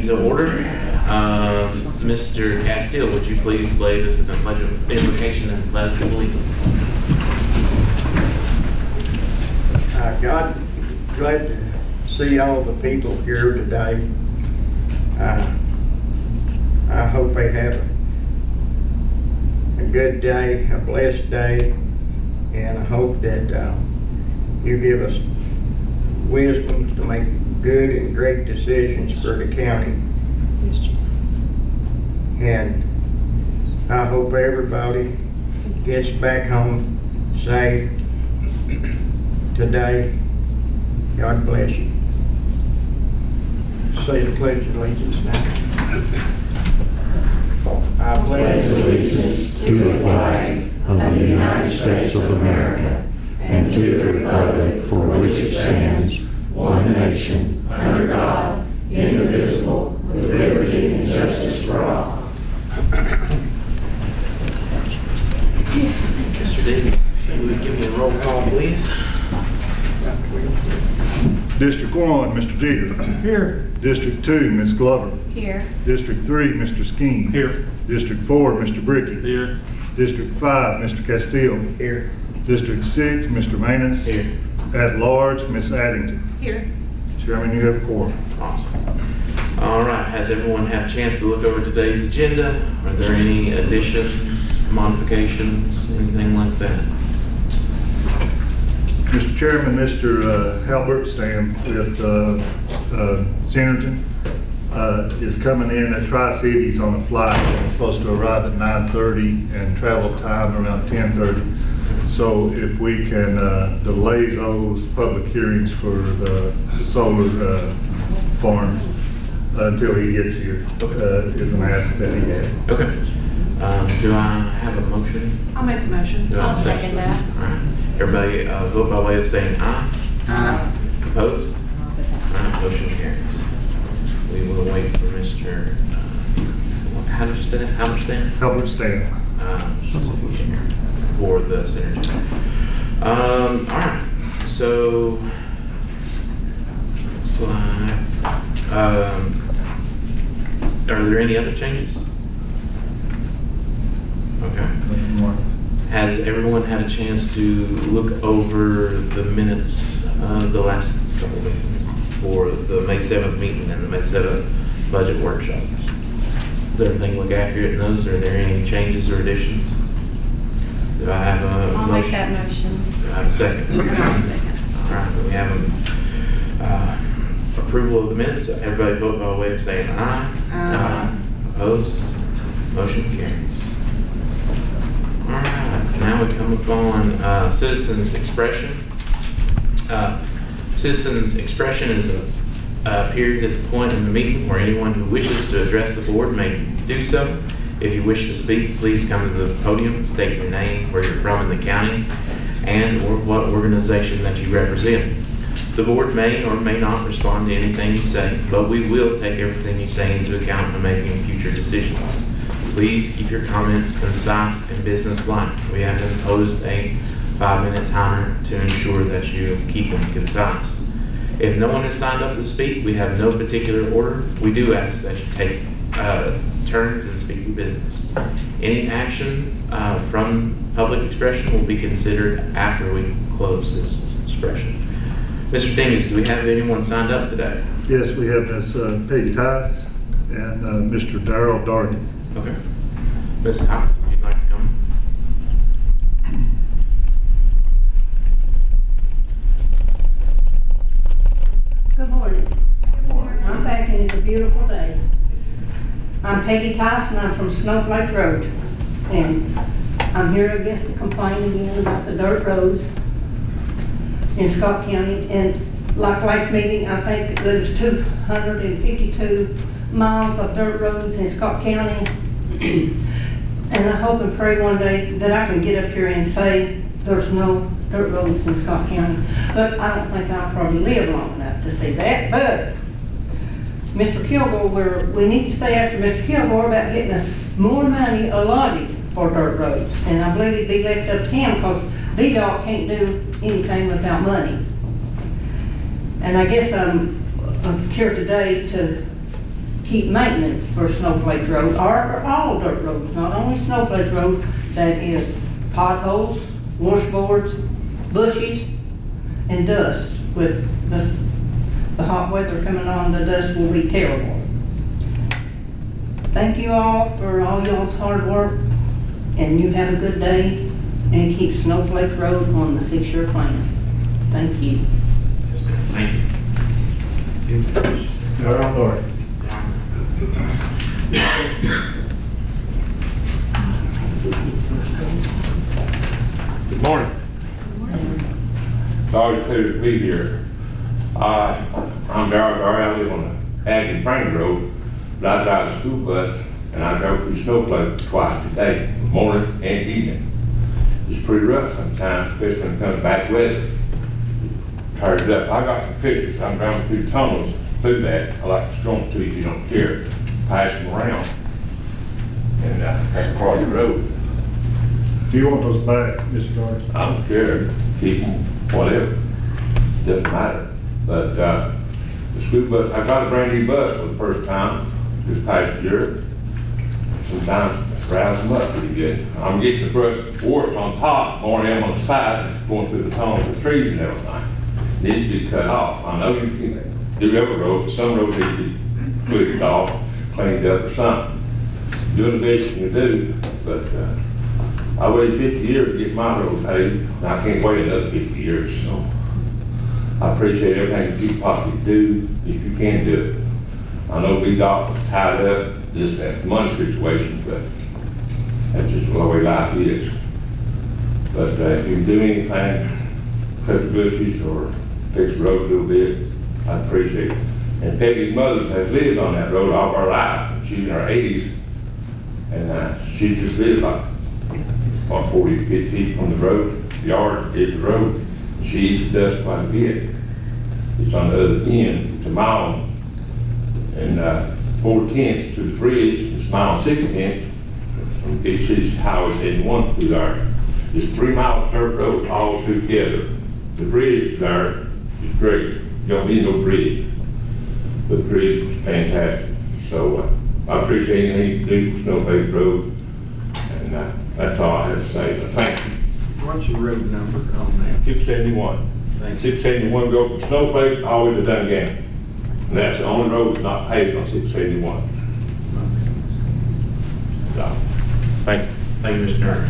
to order. Mr. Castile, would you please lead us in the pledge of invocation and pledge of allegiance? God, glad to see all the people here today. I hope they have a good day, a blessed day, and I hope that you give us wisdom to make good and great decisions for the county. Yes, Jesus. And I hope everybody gets back home safe today. God bless you. Say the Pledge of Allegiance now. I pledge allegiance to the flag of the United States of America and to the republic for which it stands, one nation, under God, indivisible, with liberty and justice for all. Mr. Davies, if you would give me a roll call, please. District 1, Mr. Jeter. Here. District 2, Ms. Glover. Here. District 3, Mr. Skeen. Here. District 4, Mr. Bricky. Here. District 5, Mr. Castile. Here. District 6, Mr. Manus. Here. At large, Ms. Addington. Here. Chairman, you have a quorum. Awesome. All right, has everyone had a chance to look over today's agenda? Are there any additions, modifications, anything like that? Mr. Chairman, Mr. Halbert Stam with Synergen is coming in at Tri-Cities on a flight and is supposed to arrive at 9:30 and travel time around 10:30. So if we can delay those public hearings for the solar farms until he gets here, is an ask that he had. Okay. Do I have a motion? I'll make a motion. Do I have a I'll second that. All right. Everybody vote by way of saying aye. Aye. Opposed? All right, motion carries. We will wait for Mr. How did you say that? Halbert Stam? Halbert Stam. For the synergy. All right. So, slide. Are there any other changes? Okay. Has everyone had a chance to look over the minutes of the last couple of meetings for the May 7th meeting and the May 7th budget workshop? Does everything look accurate in those? Are there any changes or additions? Do I have a motion? I'll make that motion. Do I have a second? I'll second. All right, we have approval of the minutes. Everybody vote by way of saying aye. Aye. Opposed? Motion carries. All right, now we come upon citizens expression. Citizens expression is a period is a point in the meeting where anyone who wishes to address the board may do so. If you wish to speak, please come to the podium, state your name, where you're from in the county, and or what organization that you represent. The board may or may not respond to anything you say, but we will take everything you say into account when making future decisions. Please keep your comments concise and business-like. We have imposed a 5-minute timer to ensure that you keep them concise. If no one has signed up to speak, we have no particular order. We do ask that you take turns and speak your business. Any action from public expression will be considered after we close this expression. Mr. Dingus, do we have anyone signed up today? Yes, we have Ms. Peggy Tice and Mr. Darrell Darty. Okay. Ms. Tice, if you'd like to come. Good morning. Good morning. I'm back and it's a beautiful day. I'm Peggy Tyson. I'm from Snowflake Road. And I'm here against the complaint again about the dirt roads in Scott County. And like last meeting, I think there's 252 miles of dirt roads in Scott County. And I hope and pray one day that I can get up here and say there's no dirt roads in Scott County. But I don't think I'll probably live long enough to see that. But Mr. Kilgore, we need to stay after Mr. Kilgore about getting us more money allotted for dirt roads. And I believe it'd be left up to him because VDOT can't do anything without money. And I guess I'm here today to keep maintenance for Snowflake Road, or all dirt roads, not only Snowflake Road, that is potholes, washboards, bushes, and dust. With this, the hot weather coming on, the dust will be terrible. Thank you all for all y'all's hard work, and you have a good day, and keep Snowflake Road on the 6-year plan. Thank you. Yes, ma'am. Thank you. All right. Good morning. It's always a pleasure to be here. I'm Darrell Garry. I live on the Ag and Frank Road, but I drive a school bus and I go through Snowflake twice a day, morning and evening. It's pretty rough sometimes, especially when it comes back weather. Tears it up. I got some pictures. I'm driving through tunnels through that. I like to show them to you if you don't care. Pass them around and across the road. Do you want those back, Mr. Garner? I don't care, keep them, whatever, doesn't matter. But the school bus, I got a brand new bus for the first time this past year. Sometimes it rounds them up pretty good. I'm getting the brush washed on top, more than on the side, going through the tunnels and trees and everything. Needs to be cut off. I know you can do every road, but some roads need to be cleared off, cleaned up or something. Doing the best you can do, but I waited 50 years to get my road paved, and I can't wait another 50 years, so I appreciate everything that you possibly do, if you can do it. I know we got tied up, this, that money situation, but that's just the way life is. But if you can do anything, cut the bushes or fix the road a little bit, I appreciate it. And Peggy's mother has lived on that road all her life. She's in her 80s, and she just lived like 40 to 50 feet from the road. The yard is the road. She eats the dust quite a bit. It's on the other end. It's a mile and 4/10 to the bridge. It's a mile 6/10 from DC's Highway 71 to there. It's 3 miles of dirt road all together. The bridge there is great. You don't need no bridge. But the bridge is fantastic. So I appreciate anything you do for Snowflake Road. And that's all I have to say. But thank you. What's your road number on that? 671. Thank you. 671 go from Snowflake all the way to Dungan. And that's the only road that's not paved on 671. So, thank you. Thank you, Mr. Turner.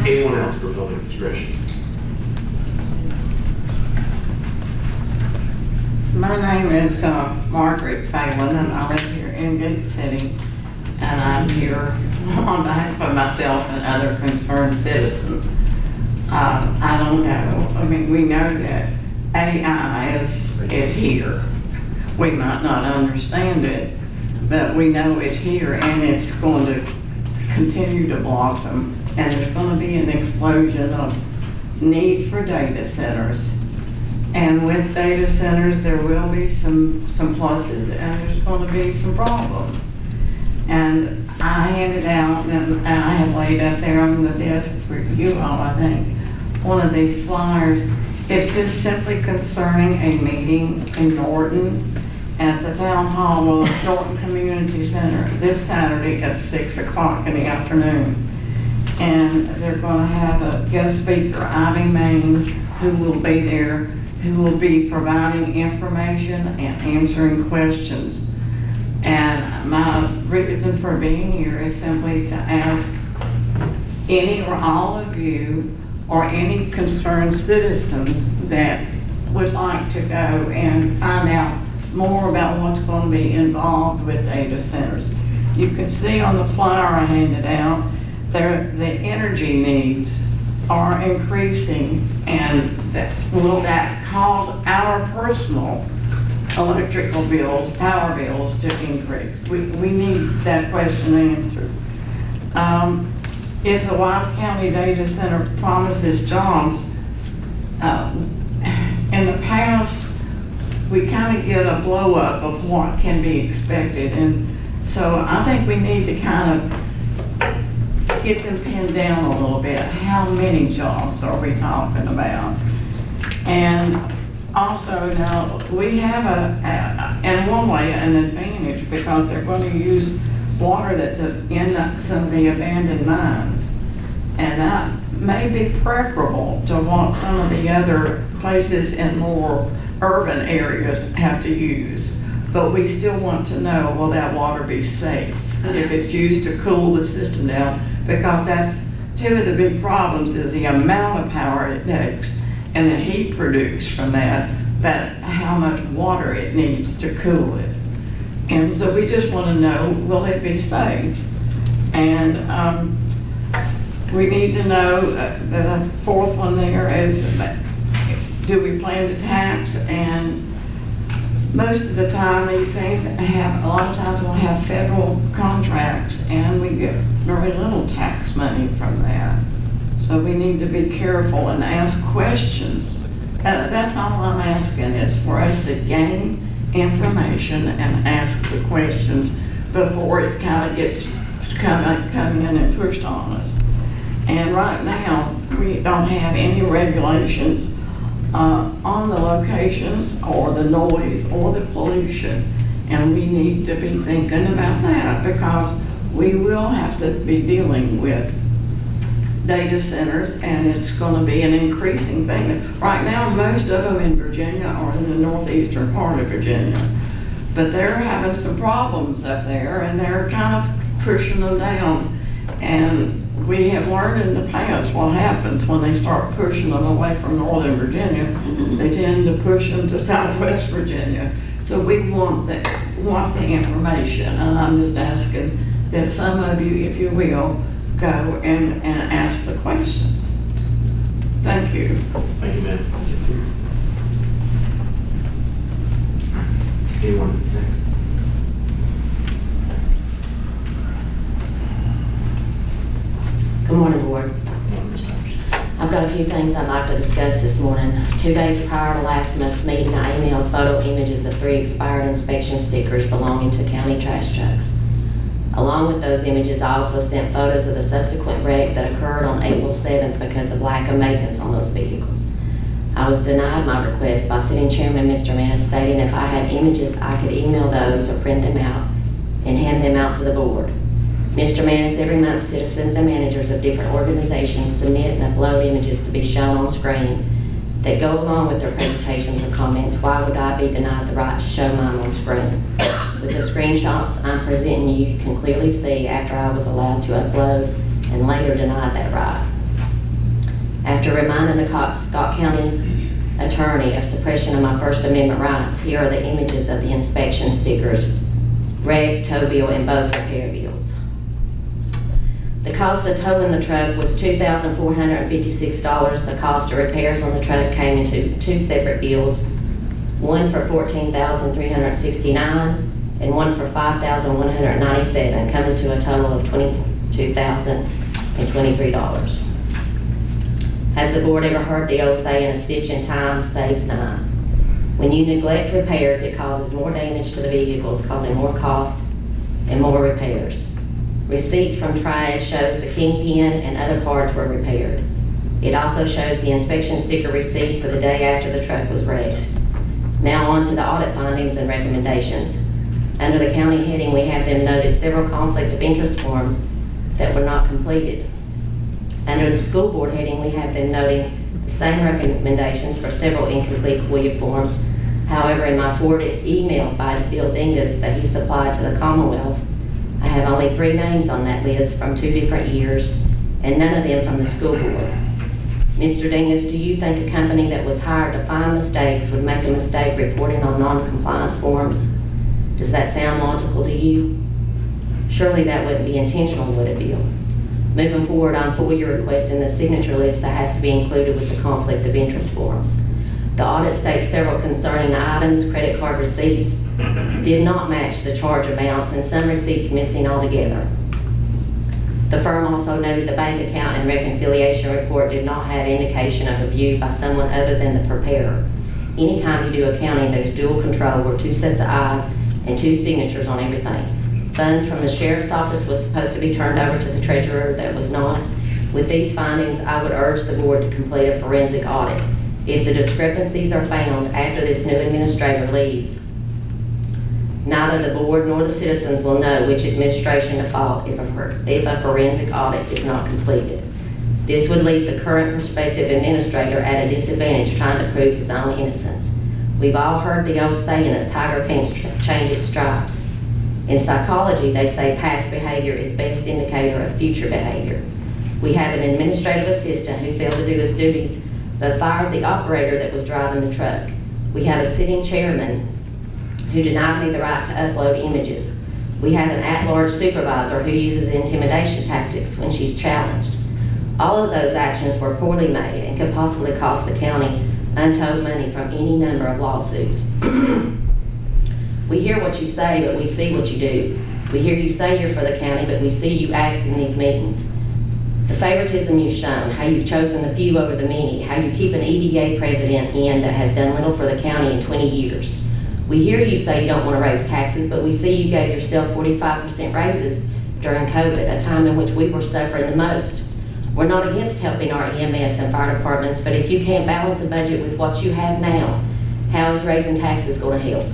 Anyone else for public expression? My name is Margaret Phelan, and I live here in Good City. And I'm here on behalf of myself and other concerned citizens. I don't know. I mean, we know that AI is here. We might not understand it, but we know it's here and it's going to continue to blossom. And there's going to be an explosion of need for data centers. And with data centers, there will be some pluses and there's going to be some problems. And I handed out, and I have laid up there on the desk for you all, I think, one of these flyers. It's just simply concerning a meeting in Norton at the Town Hall of Norton Community Center this Saturday at 6 o'clock in the afternoon. And they're going to have a guest speaker, Ivy Main, who will be there, who will be providing information and answering questions. And my reason for being here is simply to ask any or all of you or any concerned citizens that would like to go and find out more about what's going to be involved with data centers. You can see on the flyer I handed out, the energy needs are increasing, and will that cause our personal electrical bills, power bills to increase? We need that question answered. If the Wise County Data Center promises jobs, in the past, we kind of get a blow up of what can be expected. And so I think we need to kind of get them pinned down a little bit. How many jobs are we talking about? And Also, now, we have in one way, an advantage because they're going to use water that's in some of the abandoned mines. And that may be preferable to what some of the other places in more urban areas have to use. But we still want to know, will that water be safe if it's used to cool the system down? Because that's two of the big problems is the amount of power it takes and the heat produced from that, but how much water it needs to cool it. And so we just want to know, will it be safe? And we need to know, the fourth one there is, do we plan to tax? And most of the time, these things have, a lot of times we'll have federal contracts and we get very little tax money from that. So we need to be careful and ask questions. That's all I'm asking, is for us to gain information and ask the questions before it kind of gets come in and pushed on us. And right now, we don't have any regulations on the locations or the noise or the pollution. And we need to be thinking about that because we will have to be dealing with data centers and it's going to be an increasing thing. Right now, most of them in Virginia are in the northeastern part of Virginia. But they're having some problems up there and they're kind of pushing them down. And we have learned in the past what happens when they start pushing them away from Northern Virginia. They tend to push them to Southwest Virginia. So we want the information, and I'm just asking that some of you, if you will, go and ask the questions. Thank you. Thank you, ma'am. Anyone next? Good morning, Board. I've got a few things I'd like to discuss this morning. 2 days prior to last month's meeting, I emailed photo images of 3 expired inspection stickers belonging to county trash trucks. Along with those images, I also sent photos of the subsequent wreck that occurred on April 7th because of lack of maintenance on those vehicles. I was denied my request by Sitting Chairman Mr. Manis stating if I had images, I could email those or print them out and hand them out to the Board. Mr. Manis, every month citizens and managers of different organizations submit and upload images to be shown on screen that go along with their presentations or comments. Why would I be denied the right to show mine on screen? With the screenshots I'm presenting you can clearly see after I was allowed to upload and later denied that right. After reminding the Scott County Attorney of suppression of my First Amendment rights, here are the images of the inspection stickers, wreck, tow bill, and both repair bills. The cost of towing the truck was $2,456. The cost of repairs on the truck came into 2 separate bills, one for $14,369 and one for $5,197, coming to a total of $22,023. Has the Board ever heard the old saying, a stitch in time saves 9? When you neglect repairs, it causes more damage to the vehicles, causing more cost and more repairs. Receipts from Triad shows the kingpin and other parts were repaired. It also shows the inspection sticker receipt for the day after the truck was wrecked. Now on to the audit findings and recommendations. Under the county heading, we have them noted several conflict of interest forms that were not completed. Under the school board heading, we have them noting the same recommendations for several incomplete COIA forms. However, in my forwarded email by Bill Dingus that he supplied to the Commonwealth, I have only 3 names on that list from 2 different years, and none of them from the school board. Mr. Dingus, do you think a company that was hired to find mistakes would make a mistake reporting on non-compliance forms? Does that sound logical to you? Surely that wouldn't be intentional, would it, Bill? Moving forward, I'm FOIA requesting the signature list that has to be included with the conflict of interest forms. The audit states several concerning items, credit card receipts did not match the charge amounts and some receipts missing altogether. The firm also noted the bank account and reconciliation report did not have indication of review by someone other than the preparer. Anytime you do accounting, there's dual control where 2 sets of eyes and 2 signatures on everything. Funds from the sheriff's office was supposed to be turned over to the treasurer, that was not. With these findings, I would urge the board to complete a forensic audit. If the discrepancies are found after this new administrator leaves, neither the board nor the citizens will know which administration to fault if a forensic audit is not completed. This would leave the current prospective administrator at a disadvantage trying to prove his own innocence. We've all heard the old saying that a tiger can't change its stripes. In psychology, they say past behavior is best indicator of future behavior. We have an administrative assistant who failed to do his duties but fired the operator that was driving the truck. We have a sitting chairman who denied me the right to upload images. We have an at-large supervisor who uses intimidation tactics when she's challenged. All of those actions were poorly made and could possibly cost the county untold money from any number of lawsuits. We hear what you say, but we see what you do. We hear you say you're for the county, but we see you act in these meetings. The favoritism you've shown, how you've chosen the few over the many, how you keep an EDA president in that has done little for the county in 20 years. We hear you say you don't want to raise taxes, but we see you gave yourself 45% raises during COVID, a time in which we were suffering the most. We're not against helping our EMS and fire departments, but if you can't balance a budget with what you have now, how is raising taxes going to help?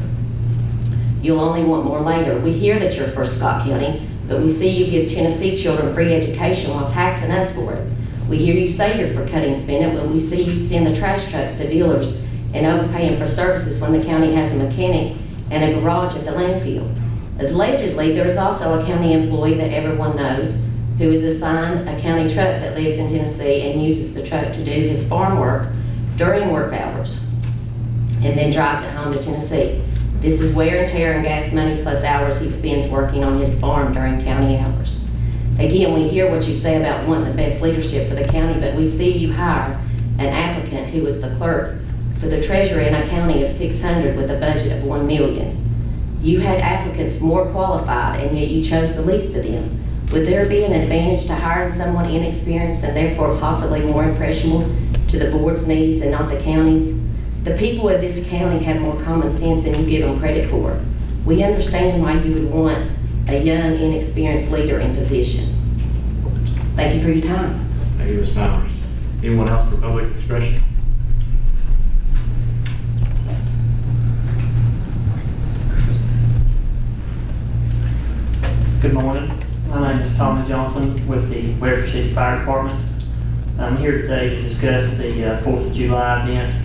You'll only want more later. We hear that you're for Scott County, but we see you give Tennessee children free education while taxing us for it. We hear you say you're for cutting spending, but we see you send the trash trucks to dealers and overpaying for services when the county has a mechanic and a garage at the landfill. Allegedly, there is also a county employee that everyone knows who is assigned a county truck that lives in Tennessee and uses the truck to do his farm work during work hours and then drives it home to Tennessee. This is wear and tear and gas money plus hours he spends working on his farm during county hours. Again, we hear what you say about wanting the best leadership for the county, but we see you hire an applicant who was the clerk for the treasurer in a county of 600 with a budget of 1 million. You had applicants more qualified and yet you chose the least of them. Would there be an advantage to hiring someone inexperienced and therefore possibly more impressionable to the board's needs and not the county's? The people of this county have more common sense than you give them credit for. We understand why you would want a young, inexperienced leader in position. Thank you for your time. Thank you, Ms. Powers. Anyone else for public expression? Good morning. My name is Tommy Johnson with the Weber City Fire Department. I'm here today to discuss the 4th of July event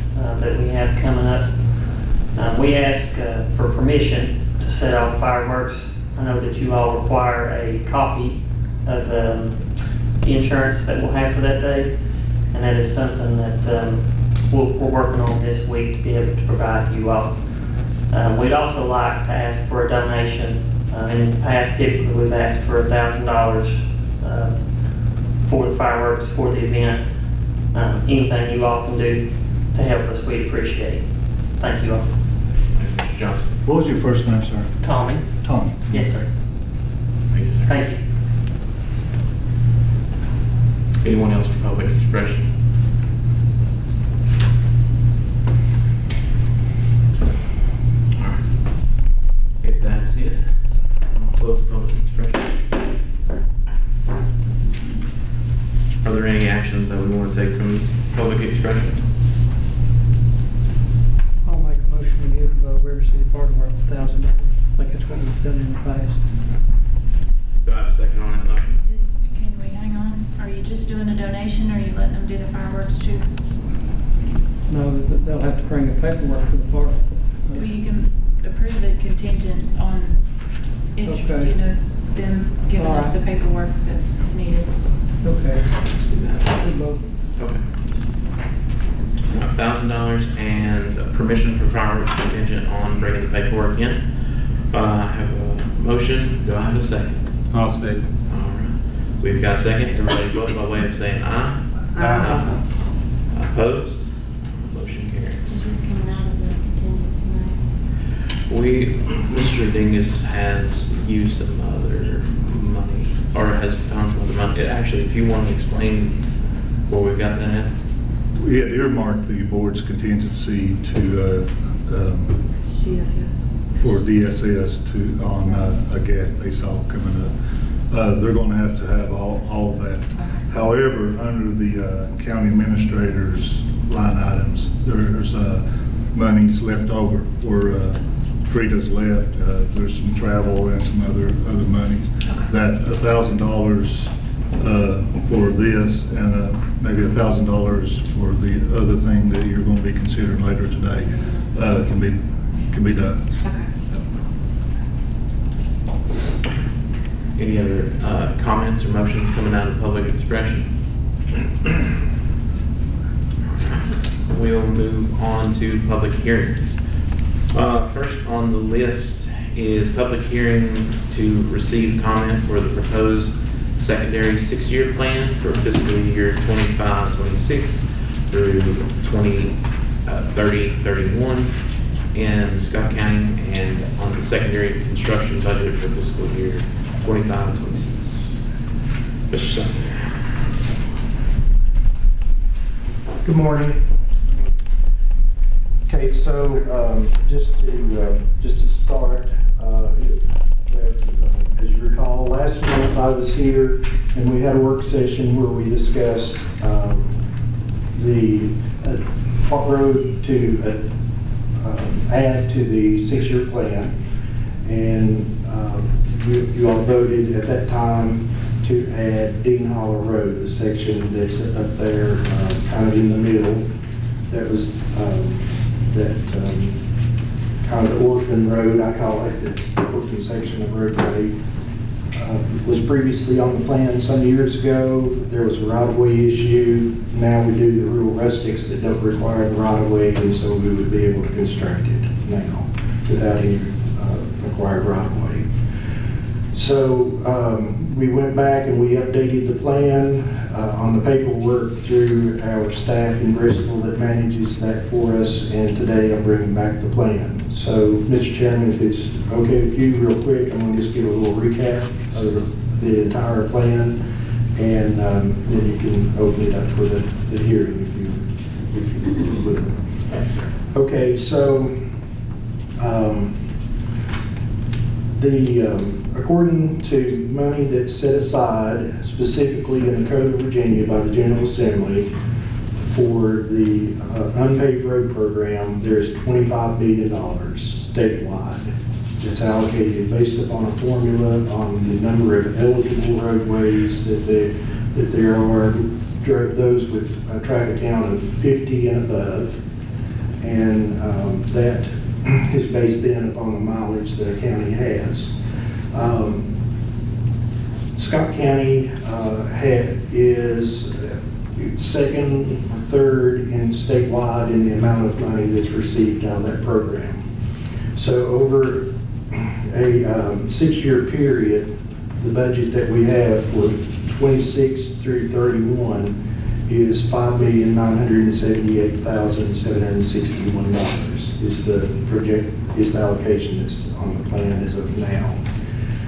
that we have coming up. We ask for permission to set off fireworks. I know that you all require a copy of the insurance that we'll have for that day, and that is something that we're working on this week to be able to provide to you all. We'd also like to ask for a donation. In the past, typically we've asked for $1,000 for the fireworks for the event. Anything you all can do to help us, we'd appreciate it. Thank you all. Mr. Johnson. What was your first name, sir? Tommy? Tom. Yes, sir. Thank you, sir. Thank you. Anyone else for public expression? All right. If that's it, I'll close public expression. Are there any actions that we want to take from public expression? I'll make a motion to give Weber City Park Works $1,000. I think that's what we've done in the past. Do I have a second on that motion? Can we hang on? Are you just doing a donation or are you letting them do the fireworks too? No, they'll have to bring the paperwork for the park. Well, you can approve it contingent on, Okay. you know, them giving All us right. the paperwork that's needed. Okay. Let's do that. Do both. Okay. $1,000 and permission for fireworks contingent on bringing the paperwork in. I have a motion. Do I have a second? I'll say. All right. We've got a second. Everybody vote by way of saying aye. Aye. Opposed? Motion carries. It's coming out of the contingency money. Mr. Dingus has used some other money, or has found some other money. Actually, if you want to explain where we've got that at. We had earmarked the board's contingency to, for DSS to, on a gap they saw coming up. They're going to have all of that. However, under the county administrator's line items. There's monies left over where Frida's left. There's some travel and some other monies. That $1,000 for this and maybe $1,000 for the other thing that you're going to be considering later today can be done. Any other comments or motions coming out of public expression? We'll move on to public hearings. First on the list is public hearing to receive comment for the proposed secondary 6-year plan for fiscal year 25-26 through 30-31 in Scott County, and on the secondary construction budget for fiscal year 25-26. Mr. Sutton. Good morning. Okay, so just to start, as you recall, last month I was here and we had a work session where we discussed the what road to add to the 6-year plan, and you all voted at that time to add Dean Hollow Road, the section that's up there, kind of in the middle. That was kind of the orphan road, I call it, the orphan section of roadway. Was previously on the plan some years ago. There was a right-of-way issue. Now we do the rural rustics that don't require the right-of-way, and so we would be able to construct it now without any required right-of-way. So we went back and we updated the plan on the paperwork through our staff in Bristol that manages that for us, and today I'm bringing back the plan. So, Mr. Chairman, if it's okay with you, real quick, I'm going to just give a little recap of the entire plan, and then you can open it up for the hearing if you would. Okay, so according to money that's set aside specifically in the Code of Virginia by the General Assembly for the unpaved road program, there's $25 million statewide that's allocated based upon a formula on the number of eligible roadways that there are, those with a traffic count of 50 and above, and that is based then upon the mileage that a county has. Scott County is second or third in statewide in the amount of money that's received out of that program. So over a 6-year period, the budget that we have for 26 through 31 is $5,978,761 is the allocation that's on the plan as of now.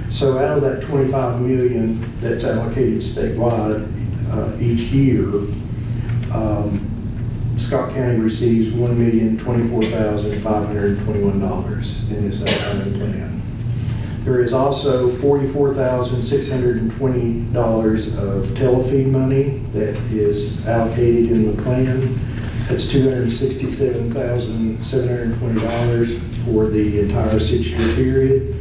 So out of that $25 million that's allocated statewide each year, Scott County receives $1,024,521 in this outstanding plan. There is also $44,620 of telefee money that is allocated in the plan. That's $267,720 for the entire 6-year period.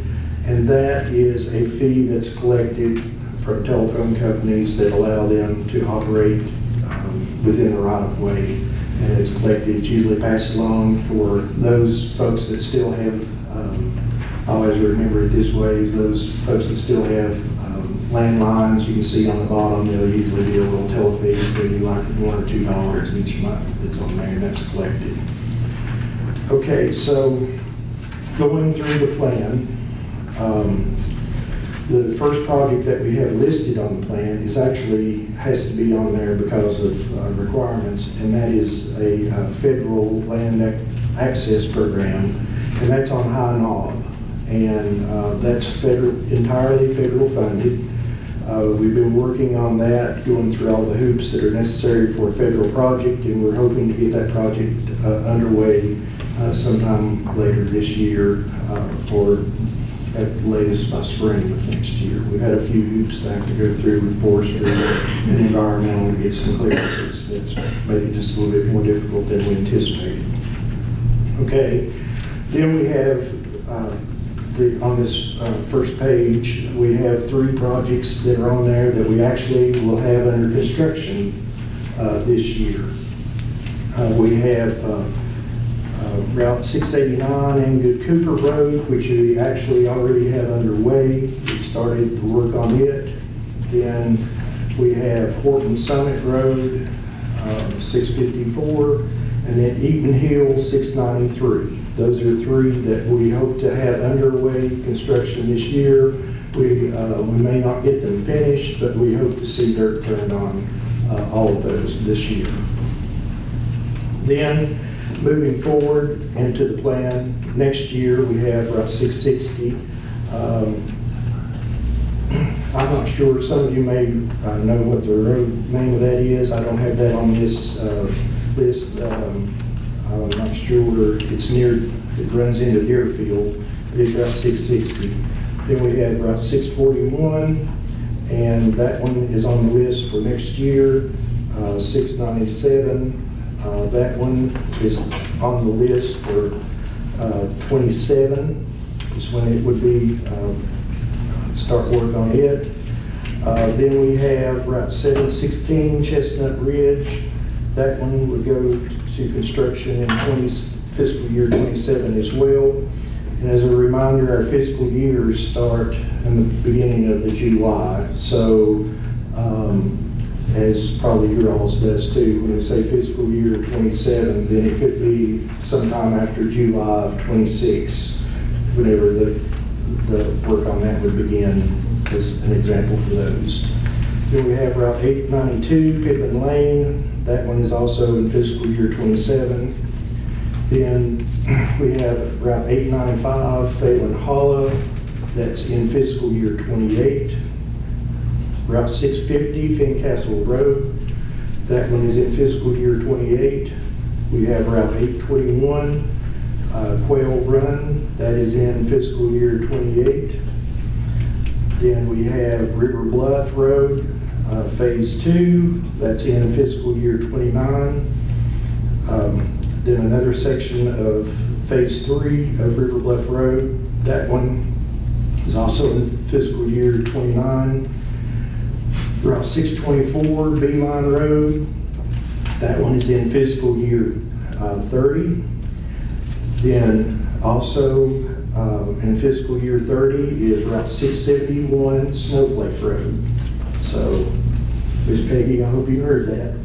And that is a fee that's collected from telephone companies that allow them to operate within the right-of-way. And it's collected, it's usually passed along for those folks that still have, I always remember it this way, is those folks that still have landlines. You can see on the bottom, they'll usually be a little telefee, maybe like $1 or $2 each month that's on there, and that's collected. Okay, so going through the plan, the first project that we have listed on the plan has to be on there because of requirements, and that is a federal land access program, and that's on High Knob, and that's entirely federal funded. We've been working on that, going through all the hoops that are necessary for a federal project, and we're hoping to get that project underway sometime later this year, or at the latest by spring of next year. We've had a few hoops that have to go through with forestry and environmental to get some clearances. That's maybe just a little bit more difficult than we anticipated. Okay, then we have on this first page, we have 3 projects that are on there that we actually will have under construction this year. We have Route 689 and Good Cooper Road, which we actually already have underway. We've started to work on it. Then we have Horton Summit Road, 654, and then Eaton Hill, 693. Those are 3 that we hope to have underway construction this year. We may not get them finished, but we hope to see dirt turned on all of those this year. Then, moving forward into the plan, next year we have Route 660. I'm not sure, some of you may know what the road name of that is. I don't have that on this list. I'm not sure, it's near, it runs into Deerfield. It's Route 660. Then we have Route 641, and that one is on the list for next year. 697, that one is on the list for 27, is when it would be, start work on it. Then we have Route 716, Chestnut Ridge. That one would go to construction in fiscal year 27 as well. And as a reminder, our fiscal years start in the beginning of the July. So, as probably your all's does too, when we say fiscal year 27, then it could be sometime after July of 26, whenever the work on that would begin, as an example for those. Then we have Route 892, Pittman Lane. That one is also in fiscal year 27. Then we have Route 895, Phelan Hollow. That's in fiscal year 28. Route 650, Fincastle Road. That one is in fiscal year 28. We have Route 821, Quail Run. That is in fiscal year 28. Then we have River Bluff Road, Phase 2. That's in fiscal year 29. Then another section of Phase 3 of River Bluff Road. That one is also in fiscal year 29. Route 624, Beeline Road. That one is in fiscal year 30. Then also in fiscal year 30 is Route 671, Snowflake Road. So, Ms. Peggy, I hope you heard that.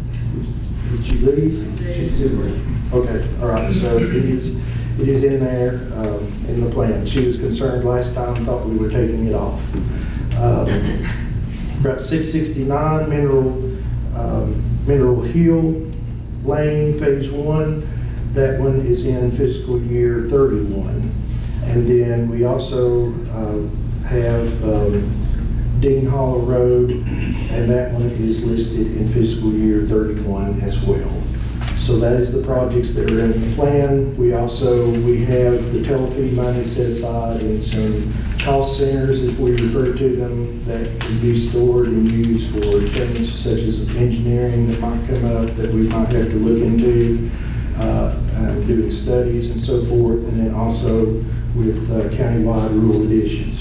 Did she leave? She's still there. Okay, all right, so it is in there in the plan. She was concerned last time, thought we were taking it off. Route 669, Mineral Hill Lane, Phase 1. That one is in fiscal year 31. And then we also have Dean Hollow Road, and that one is listed in fiscal year 31 as well. So that is the projects that are in the plan. We have the telefeed money set aside and some cost centers, as we refer to them, that can be stored and used for things such as engineering that might come up that we might have to look into, doing studies and so forth, and then also with countywide rural additions.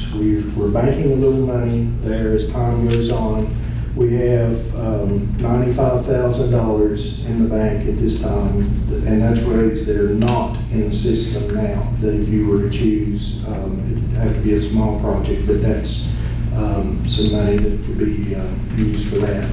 We're banking a little money there as time goes on. We have $95,000 in the bank at this time, and that's roads that are not in the system now, that if you were to choose, it'd have to be a small project, but that's some money that could be used for that.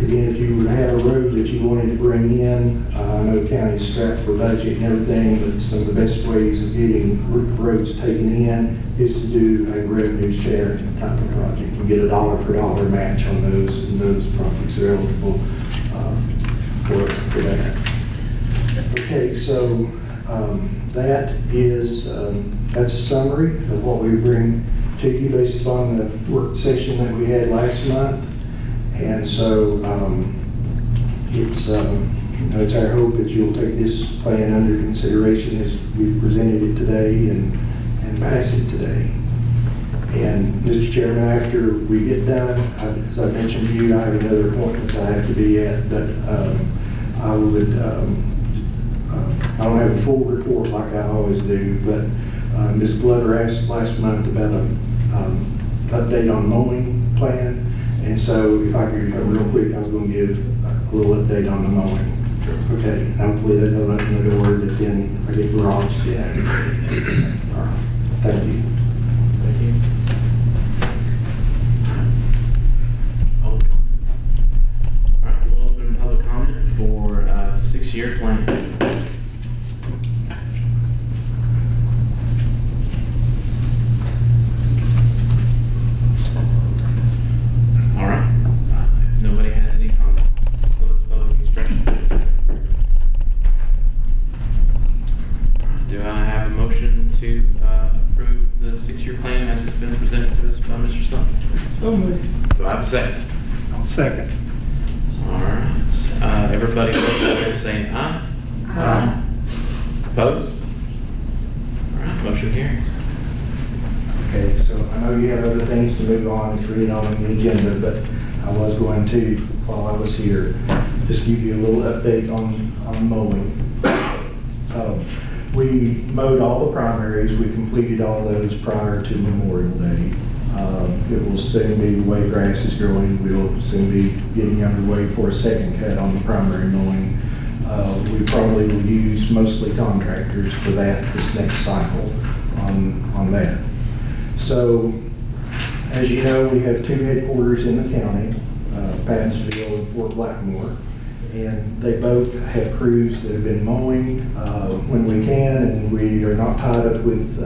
Again, if you were to have a road that you wanted to bring in, I know the county's strapped for budget and everything, but some of the best ways of getting roads taken in is to do a revenue sharing type of project. You get a dollar for dollar match on those, and those projects are eligible for that. Okay, so that's a summary of what we bring to you based upon the work session that we had last month. And so it's our hope that you'll take this plan under consideration as we've presented it today and pass it today. Mr. Chairman, after we get done, as I mentioned to you, I have another appointment I have to be at, but I would, I don't have a full report like I always do, but Ms. Glover asked last month about an update on mowing plan, and so if I could, real quick, I was going to give a little update on the mowing. Okay, hopefully that doesn't open the door that then I get garaged in. All right, thank you. Thank you. Public comment. All right, we'll open public comment for 6-year plan. All right. If nobody has any comments, close public expression. Do I have a motion to approve the 6-year plan as it's been presented to us by Mr. Sutton? So moved. Do I have a second? I'll second. All right. Everybody vote by way of saying aye. Aye. Opposed? All right, motion carries. Okay, so I know you have other things to move on, it's really not on the agenda, but I was going to, while I was here, just give you a little update on mowing. We mowed all the primaries, we completed all those prior to Memorial Day. It will soon be, the way grass is growing, we'll soon be getting underway for a second cut on the primary mowing. We probably will use mostly contractors for that this next cycle on that. So, as you know, we have 2 headquarters in the county, Pattinsville and Fort Blackmore, and they both have crews that have been mowing when we can, and we are not tied up with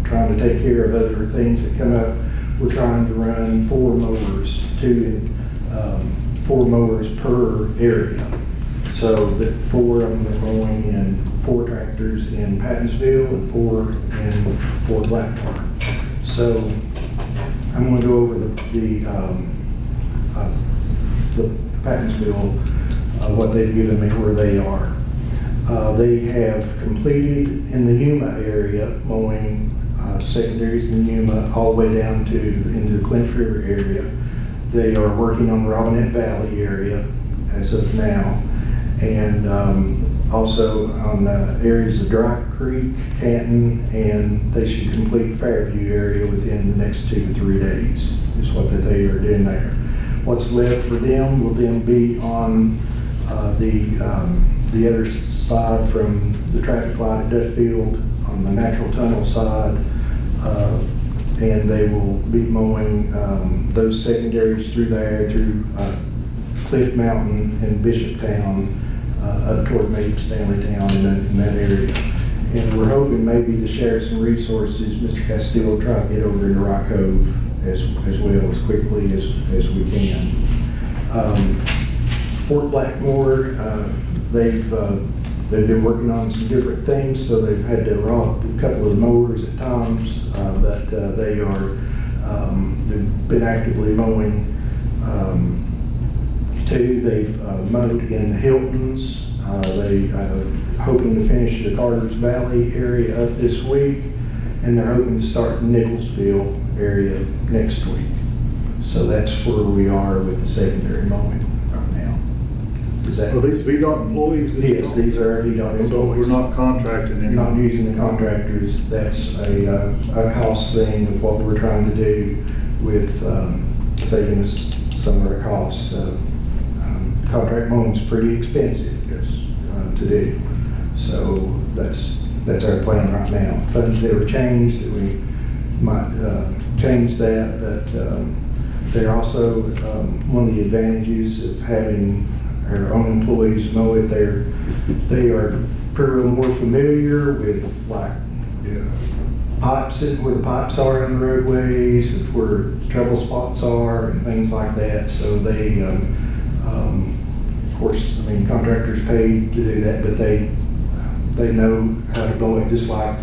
trying to take care of other things that come up. We're trying to run 4 mowers, 4 mowers per area. So that 4 of them are mowing and 4 tractors in Pattinsville and 4 in Fort Blackmore. So I'm going to go over the Pattinsville, what they've given me, where they are. They have completed in the Yuma area, mowing secondaries in Yuma all the way down to into the Clinch River area. They are working on the Robinette Valley area as of now, and also on areas of Dry Creek, Canton, and they should complete Fairview area within the next 2 to 3 days, is what that they are doing there. What's left for them will then be on the other side from the traffic light at Duffield, on the natural tunnel side, and they will be mowing those secondaries through there, through Cliff Mountain and Bishoptown, up toward maybe Stanleytown in that area. And we're hoping maybe to share some resources. Mr. Castillo will try to get over into Rock Cove as well, as quickly as we can. Fort Blackmore, they've been working on some different things, so they've had to rock a couple of mowers at times, but they've been actively mowing. They've mowed in the Hiltons. They are hoping to finish the Carter's Valley area up this week, and they're hoping to start the Nicholsville area next week. So that's where we are with the secondary mowing right now. Is that? Are these VDOT employees? Yes, these are VDOT employees. So we're not contracting anyone? Not using the contractors. That's a cost thing of what we're trying to do with saving us some of our costs. Contract mowing is pretty expensive to do, so that's our plan right now. Funds ever changed, that we might change that, but they're also one of the advantages of having our own employees mow it. They are pretty more familiar with like pipes, where the pipes are in the roadways, and where trouble spots are, and things like that. So they. Of course, I mean, contractors pay to do that, but they know how to mow it. Just like,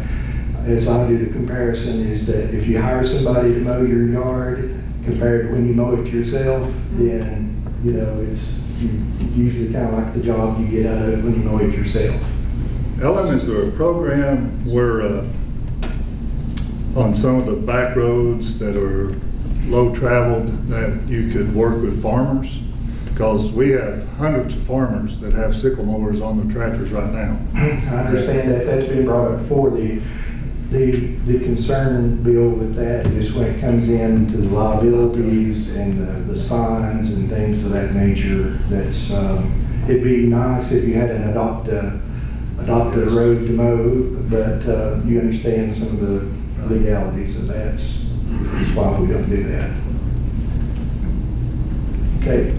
as I do the comparison, is that if you hire somebody to mow your yard compared to when you mow it yourself, then, you know, it's usually kind of like the job you get out of it when you mow it yourself. Ellen, is there a program where on some of the back roads that are low travel, that you could work with farmers? Because we have hundreds of farmers that have sickle mowers on their tractors right now. I understand that that's been brought up before. The concern, Bill, with that is when it comes into the liabilities and the signs and things of that nature. That's it'd be nice if you had an adopt a road to mow, but you understand some of the legalities of that. That's why we don't do that. Okay.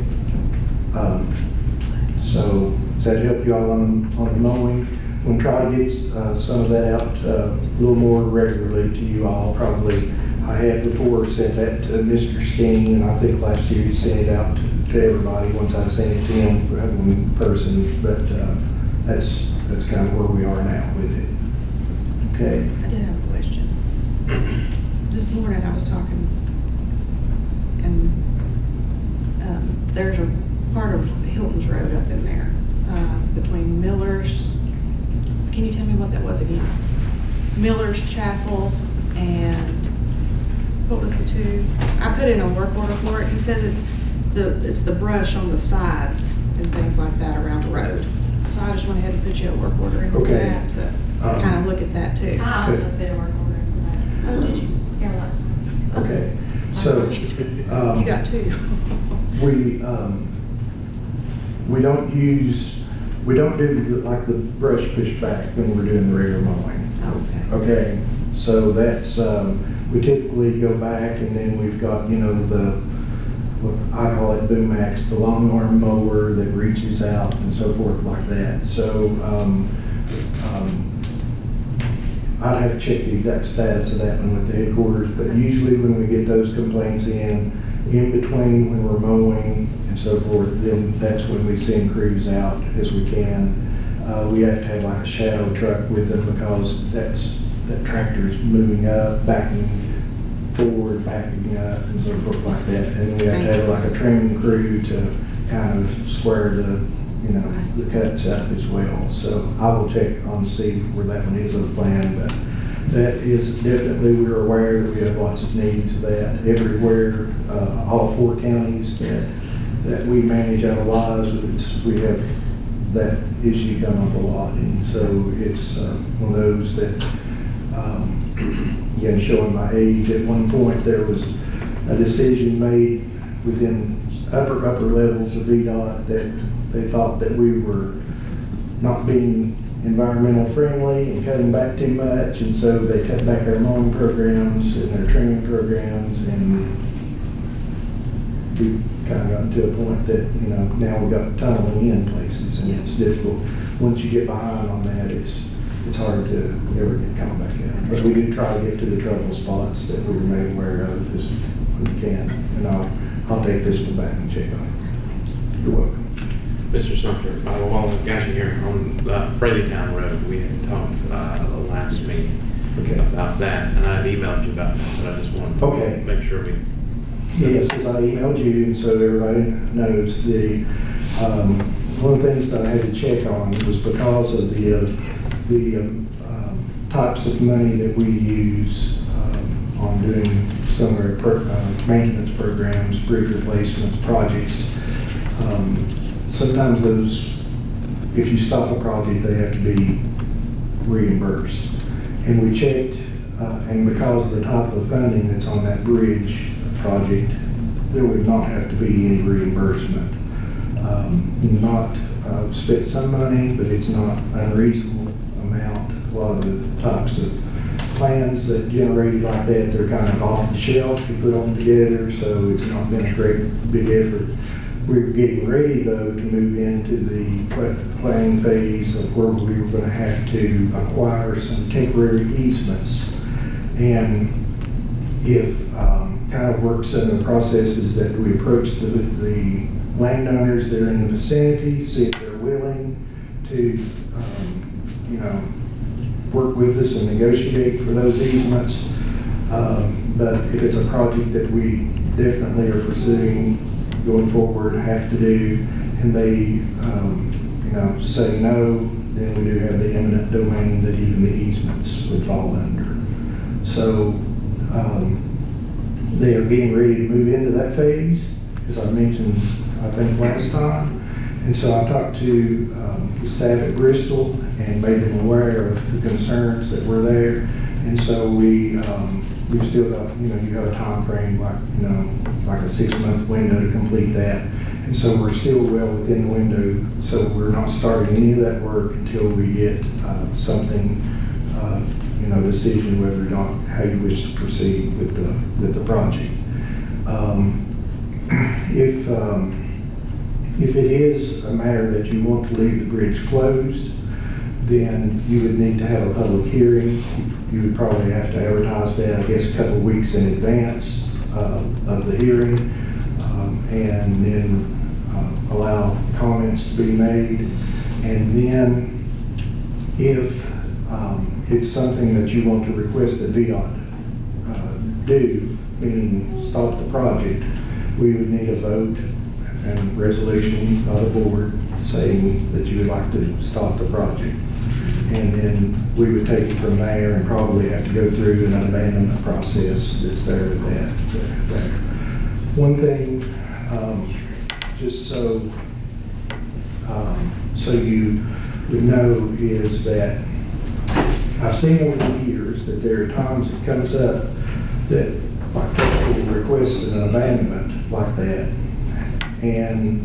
So does that help you all on the mowing? We'll try to get some of that out a little more regularly to you all. Probably I had before sent that to Mr. Steen, and I think last year he sent it out to everybody once I sent it to him in person. But that's kind of where we are now with it. Okay. I did have a question. This morning I was talking, and there's a part of Hilton's Road up in there between Miller's. Can you tell me what that was again? Miller's Chapel and what was the two? I put in a work order for it. He says it's the brush on the sides and things like that around the road. So I just went ahead and put you a work order in for that to kind of look at that too. I also put a work order in for that. Oh, did you? Yeah, last time. Okay. So you got two. We don't do like the brush pushback when we're doing the regular mowing. Okay. Okay, so that's, we typically go back and then we've got, you know, what I call it boom axe, the long arm mower that reaches out and so forth like that. So I'd have to check the exact status of that one with the headquarters, but usually when we get those complaints in between when we're mowing and so forth, then that's when we send crews out as we can. We have to have like a shadow truck with them because that tractor is moving up, backing forward, backing up and so forth like that. And we have to have like a trimming crew to kind of square the cuts up as well. So I will check on to see where that one is on the plan, but that is definitely, we're aware that we have lots of needs of that everywhere. All 4 counties that we manage our lives, we have that issue come up a lot. And so it's one of those that, again, showing my age, at one point there was a decision made within upper levels of VDOT that they thought that we were not being environmental friendly and cutting back too much, and so they cut back our mowing programs and their trimming programs, and we kind of gotten to a point that, you know, now we've got tunneling in places, and it's difficult. Once you get behind on that, it's hard to ever get caught back in. But we do try to get to the trouble spots that we were made aware of as we can, and I'll take this one back and check on it. You're welcome. Mr. Sumter, while I've got you here, on Fraleytown Road, we had talked the last meeting about that, and I had emailed you about that, but I just wanted to make sure we... Yes, as I emailed you, and so everybody knows, one of the things that I had to check on was because of the types of money that we use on doing some of our maintenance programs, bridge replacements, projects. Sometimes those, if you stop a project, they have to be reimbursed. And we checked, and because of the type of funding that's on that bridge project, there would not have to be any reimbursement. Not spent some money, but it's not unreasonable amount. A lot of the types of plans that generated like that, they're kind of off the shelf. You put them together, so it's not been a great big effort. We were getting ready, though, to move into the planning phase of where we were going to have to acquire some temporary easements. And if kind of works in the processes that we approach the landowners that are in the vicinity, see if they're willing to, work with us and negotiate for those easements. But if it's a project that we definitely are pursuing going forward, have to do, and they, say no, then we do have the eminent domain that even the easements would fall under. So, They are getting ready to move into that phase, as I mentioned, I think, last time. And so I talked to the staff at Bristol and made them aware of the concerns that were there. And so we've still got, you have a time frame like a 6-month window to complete that. And so we're still well within the window. So we're not starting any of that work until we get something, decision whether or not how you wish to proceed with the project. If it is a matter that you want to leave the bridge closed, then you would need to have a public hearing. You would probably have to advertise that, I guess, a couple of weeks in advance of the hearing, and then allow comments to be made. And then if it's something that you want to request that VDOT do, meaning stop the project, we would need a vote and resolution by the board saying that you would like to stop the project. And then we would take it from there and probably have to go through an abandonment process that's there with that. One thing, just so you would know, is that I've seen over the years that there are times it comes up that like people request an abandonment like that, and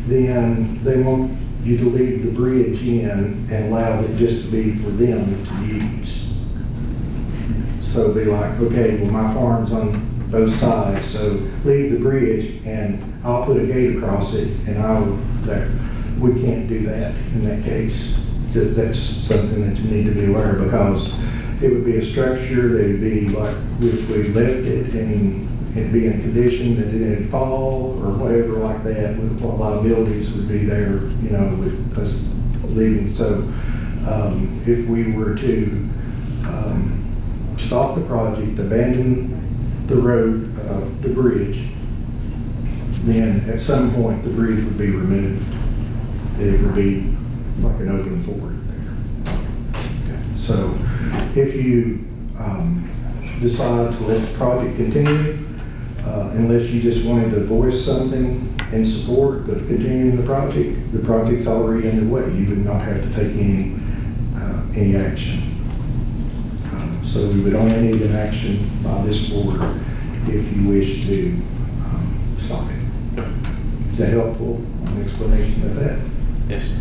then they want you to leave the bridge in and allow it just to be for them to use. So be like, okay, well, my farm's on both sides, so leave the bridge and I'll put a gate across it and we can't do that in that case. That's something that you need to be aware of, because it would be a structure that would be like, if we left it and it'd be in a condition that it didn't fall or whatever like that, what liabilities would be there, with us leaving. So if we were to stop the project, abandon the road, the bridge, then at some point the bridge would be removed. It would be like an open ford there. So if you decide to let the project continue, unless you just wanted to voice something in support of continuing the project's already underway. You would not have to take any action. So we would only need an action by this board if you wish to stop it. Is that helpful? An explanation of that? Yes, sir.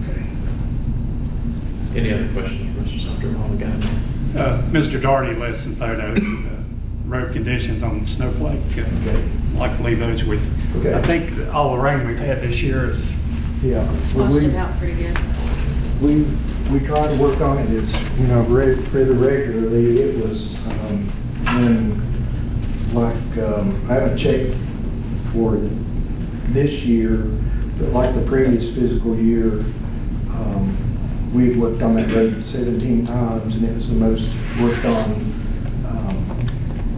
Okay. Any other questions, Mr. Sumter, while we got him? Mr. Daugherty left some photos of the road conditions on Snowflake. Okay. I'd like to leave those with you. Okay. I think all the rain we've had this year is, Yeah. Flushed it out pretty good. We try to work on it, it's, rather regularly. It was, when, like, I haven't checked for this year, but like the previous fiscal year, we've worked on that road 17 times, and it was the most worked on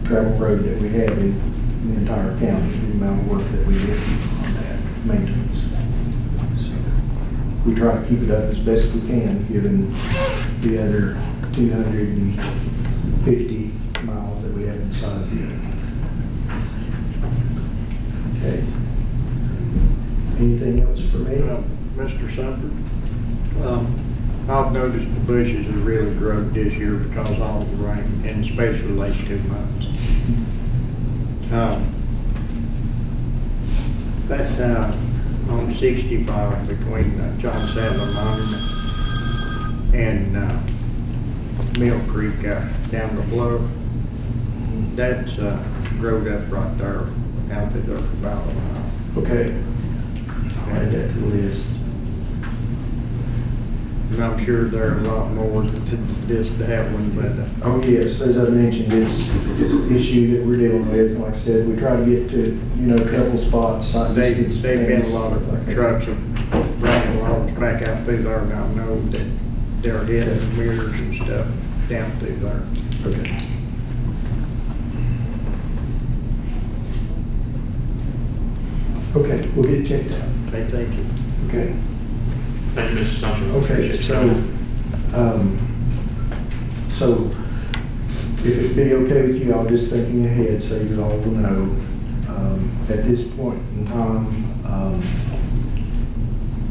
gravel road that we had in the entire county, the amount of work that we did on that maintenance. So we try to keep it up as best we can, given the other 250 miles that we have inside the Okay. Anything else for me? Mr. Sumter, I've noticed the bushes have really grown this year because of all the rain, and especially the last 2 months. That on 65 between John Sadler Monument and Mill Creek down the bluff, that's growed up right there out there for about a mile. Okay. I'll add that to the list. And I'm sure there are a lot more than just that one, but Oh, yes, as I mentioned, it's an issue that we're dealing with. Like I said, we try to get to, a couple spots. they've been a lot of trucks have ran logs back out through there, and I know that they're hitting mirrors and stuff down through there. Okay. Okay, we'll get checked out. Okay, thank you. Okay. Thank you, Mr. Sumter. Okay, Appreciate your so If it'd be okay with you, I'm just thinking ahead so you all will know. At this point in time,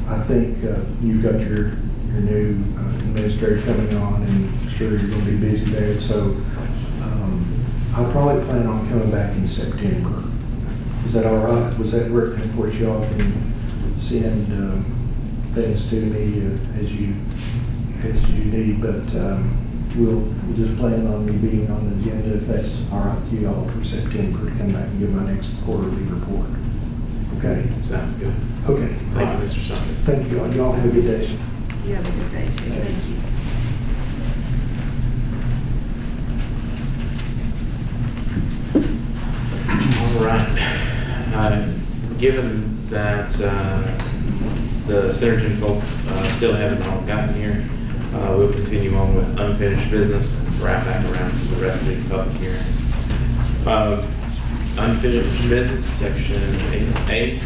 I think you've got your new administrator coming on, and I'm sure you're going to be busy there. So I'll probably plan on coming back in September. Is that all right? Was that where, of course, y'all can send things to me as you need, but we'll just plan on me being on the agenda if that's all right with you all for September to come back and give my next quarterly report. Okay? Sounds good. Okay. Thank you, Mr. Saunders. Thank you. Y'all have a good day. You have a good day too. Thank you. All right. Given that the Centerton folks still haven't all gotten here, we'll continue on with unfinished business and wrap back around to the rest of these public hearings. Unfinished business, section 8A.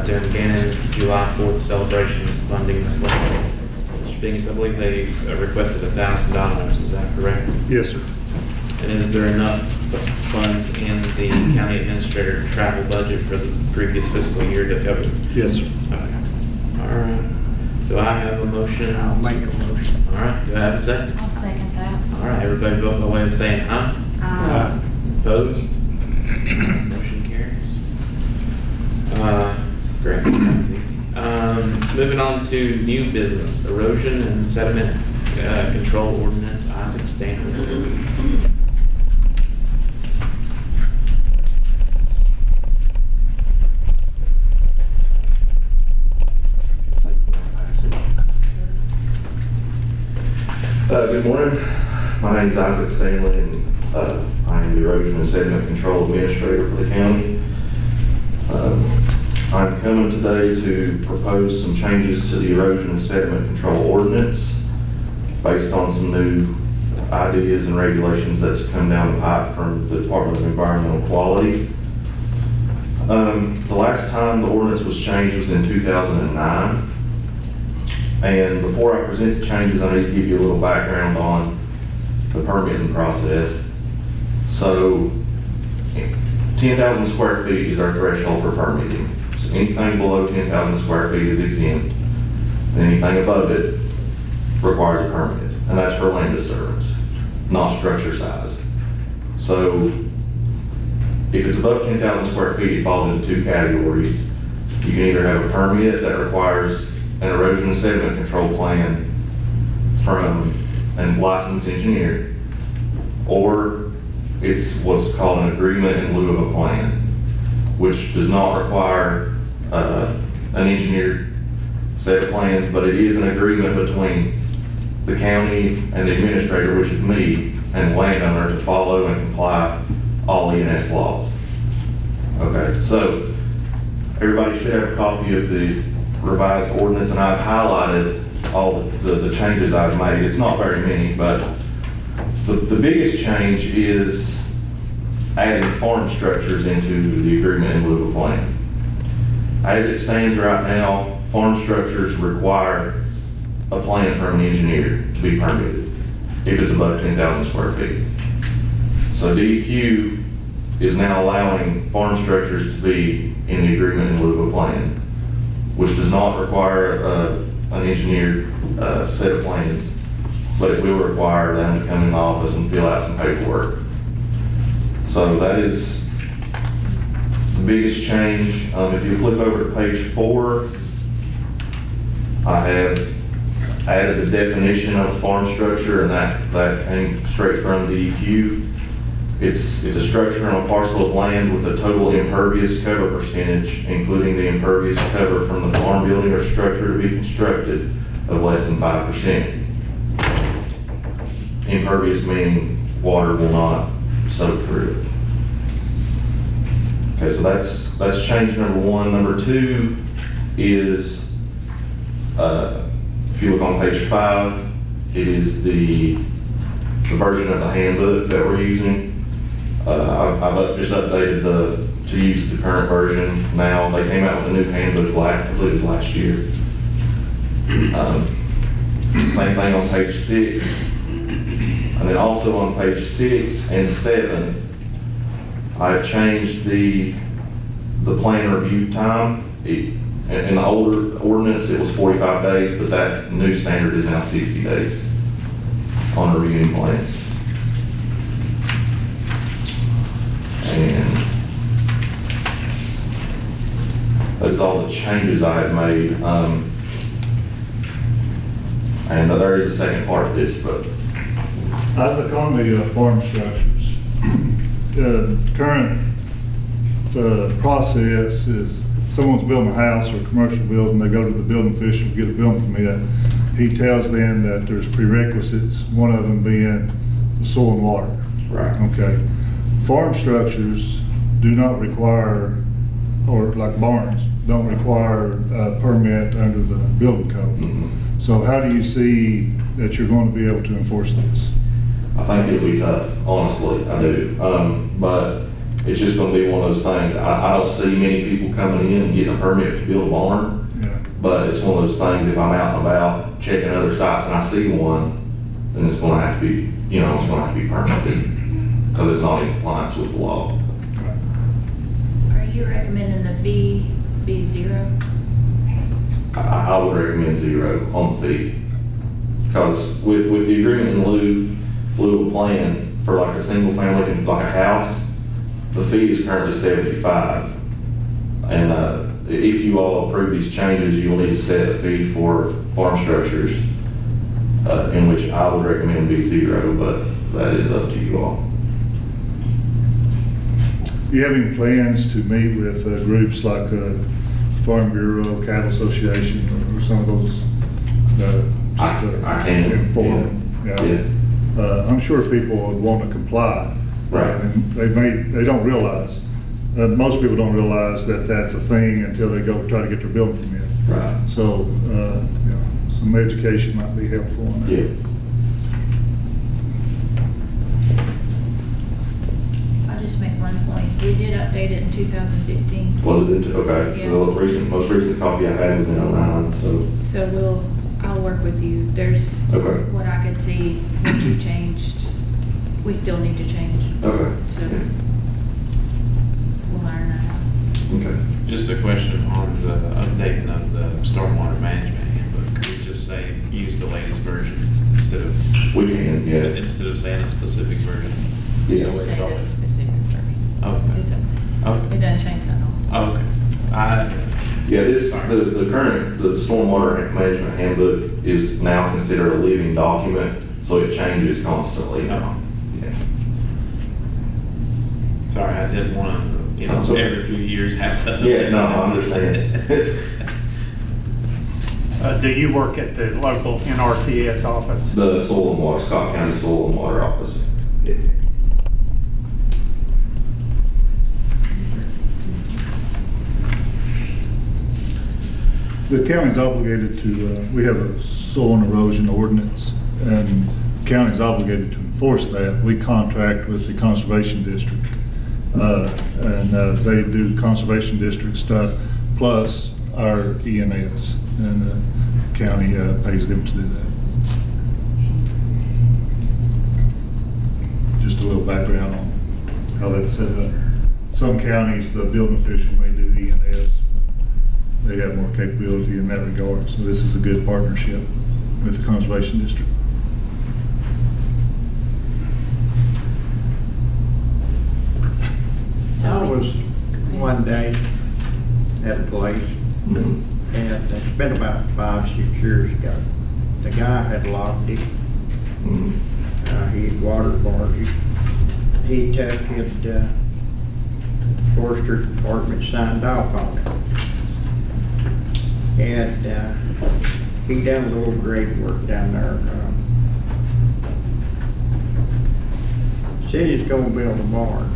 Dungannon July 4th celebrations funding. Mr. Bings, I believe they requested $1,000. Is that correct? Yes, sir. And is there enough funds in the county administrator travel budget for the previous fiscal year to cover? Yes, sir. Okay. All right. Do I have a motion? I'll make a motion. All right. Do I have a second? I'll second that. All right. Everybody vote by way of saying aye. Aye. Opposed? Motion carries. Great. That was easy. Moving on to new business, erosion and sediment control ordinance, Isaac Stanley. Good morning. My name is Isaac Stanley, and I am the Erosion and Sediment Control Administrator for the county. I'm coming today to propose some changes to the Erosion and Sediment Control Ordinance based on some new ideas and regulations that's come down the pipe from the Department of Environmental Quality. The last time the ordinance was changed was in 2009. And before I present the changes, I need to give you a little background on the permitting process. So 10,000 square feet is our threshold for permitting. So anything below 10,000 square feet is exempt. And anything above it requires a permit. And that's for land disturbance, not structure size. So if it's above 10,000 square feet, it falls into two categories. You can either have a permit that requires an erosion and sediment control plan from a licensed engineer, or it's what's called an agreement in lieu of a plan, which does not require an engineered set of plans, but it is an agreement between the county and the administrator, which is me, and the landowner to follow and comply all ENS laws. Okay, so everybody should have a copy of the revised ordinance, and I've highlighted all the changes I've made. It's not very many, but the biggest change is adding farm structures into the agreement in lieu of a plan. As it stands right now, farm structures require a plan from an engineer to be permitted if it's above 10,000 square feet. So DEQ is now allowing farm structures to be in the agreement in lieu of a plan, which does not require an engineered set of plans, but it will require them to come in the office and fill out some paperwork. So that is the biggest change. If you flip over to page 4, I have added the definition of a farm structure, and that came straight from DEQ. It's a structure on a parcel of land with a total impervious cover percentage, including the impervious cover from the farm building or structure to be constructed, of less than 5%. Impervious meaning water will not soak through it. Okay, so that's change number 1. Number 2 is, if you look on page 5, it is the version of the handbook that we're using. I've just updated to use the current version now. They came out with a new handbook, I believe it was last year. Same thing on page 6. And then also on page 6 and 7, I've changed the plan review time. In the older ordinance, it was 45 days, but that new standard is now 60 days on reviewing plans. And those are all the changes I have made. And there is a second part of this, but Isaac, on the farm structures, current process is someone's building a house or a commercial building, they go to the building official, get a building permit. He tells them that there's prerequisites, one of them being the soil and water. right. Okay. Farm structures do not require, or like barns, don't require a permit under the building code. Mhm. So how do you see that you're going to be able to enforce this? I think it'll be tough, honestly, I do. But it's just gonna be one of those things. I don't see many people coming in and getting a permit to build a barn. Yeah. But it's one of those things, if I'm out and about checking other sites and I see one, then it's gonna have to be, it's gonna have to be permitted. Because it's not in compliance with the law. Are you recommending the be 0? I would recommend 0 on the fee. Because with the agreement in lieu of plan for like a single family, like a house, the fee is currently 75. And if you all approve these changes, you'll need to set a fee for farm structures, in which I would recommend be 0, but that is up to you all. Do you have any plans to meet with groups like Farm Bureau, Cattle Association, or some of those? I can. Inform. Yeah. I'm sure people would want to comply. Right. And they don't realize, most people don't realize that that's a thing until they go try to get their building permit. Right. So, some education might be helpful on that. Yeah. I'll just make one point. We did update it in 2015. Was it, okay, so the most recent copy I had was in 09, so. So I'll work with you. There's Okay. what I could see, what you changed. We still need to change. Okay. So we'll iron that out. Okay. Just a question on the updating of the stormwater management handbook. Could we just say, use the latest version instead of? We can, yeah. Instead of saying a specific version? Yeah. So Just it's say all- the specific version. Okay. It's okay. Okay. It doesn't change that all. Okay. Yeah, the Sorry. stormwater management handbook is now considered a living document, so it changes constantly now. Yeah. Sorry, I didn't want to, That's okay. every few years have to. Yeah, no, I understand. Do you work at the local NRCS office? The soil and water, Scott County Soil and Water Office. The county's obligated to, we have a soil and erosion ordinance, and the county's obligated to enforce that. We contract with the conservation district, and they do the conservation district stuff, plus our ENS, and the county pays them to do that. Just a little background on how that's set up. Some counties, the building official may do ENS. They have more capability in that regard. So this is a good partnership with the Conservation District. I was one day at a place, and it's been about 5-6 years ago. The guy had locked it. He'd waterboarded it. He took it, forestry department signed off on it. And he done a little grade work down there. Said he's gonna build a barn.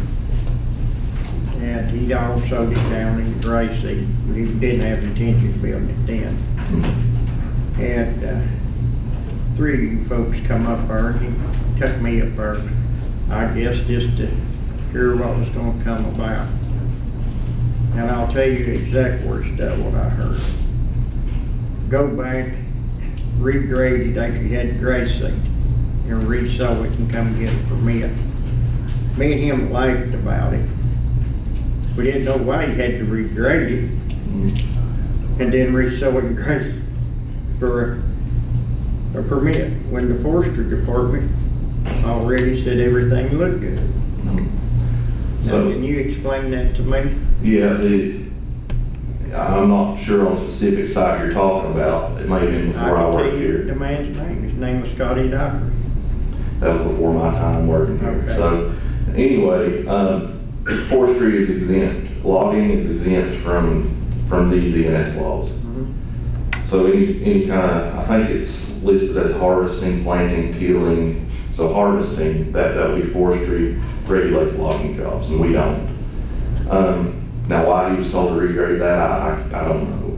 And he also it down in gray seed. He didn't have intention of building it then. And 3 of you folks come up there, and he took me up there, I guess just to hear what was gonna come about. And I'll tell you exact words of what I heard. Go back, regrade it after you had gray seed. and resaw it and come get a permit. Me and him laughed about it. We didn't know why he had to regrade it and then resaw it and grade for a permit when the forestry department already said everything looked good. Now, So- can you explain that to me? Yeah, I'm not sure on the specific site you're talking about. It may have been before I can worked tell you here. the man's name. His name was Scotty Docker. That was before my time working here. Okay. So anyway, forestry is exempt. Logging is exempt from these ENS laws. So any kind of, I think it's listed as harvesting, planting, tilling. So harvesting, that would be forestry, regulates logging jobs, and we don't. Now why he was told to regrade that, I don't know.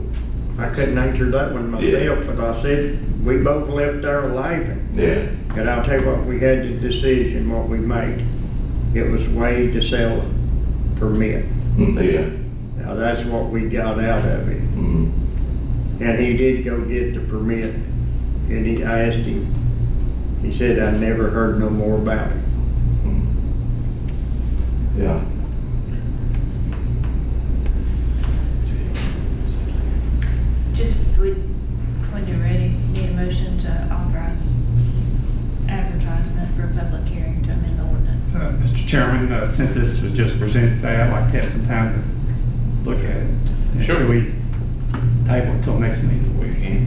I couldn't answer that one myself, but I said, we both left there laughing. Yeah. And I'll tell you what, we had the decision, what we made. It was Wade to sell a permit. Yeah. Now, that's what we got out of it. And he did go get the permit. And I asked him, he said, I never heard no more about it. Yeah. Just, when you're ready, need a motion to authorize advertisement for a public hearing to amend the ordinance. Mr. Chairman, since this was just presented today, I'd like to have some time to look at it. And Sure. should we table it till next meeting? We can,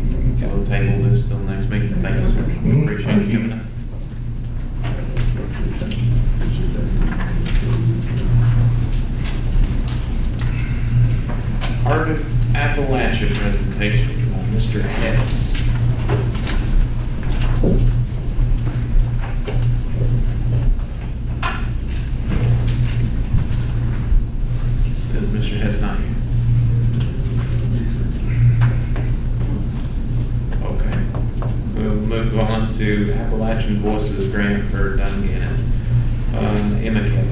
we'll table this till next meeting. Thank you, sir. Appreciate you giving that. Heart of Appalachia presentation by Mr. Hess. Is Mr. Hess not here? Okay. We'll move on to Appalachian Voices grant for Dungan. Emma Kelly.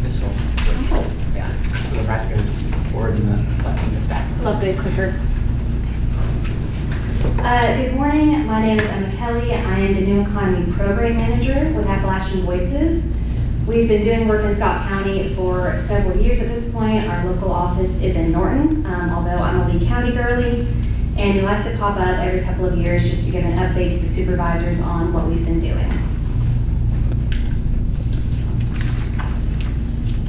This will, yeah, so the right goes forward and the left one goes back. A little bit quicker. Good morning, my name is Emma Kelly. I am the New Economy Program Manager with Appalachian Voices. We've been doing work in Scott County for several years at this point. Our local office is in Norton, although I'm a Lee County girlie. And we like to pop up every couple of years just to give an update to the supervisors on what we've been doing.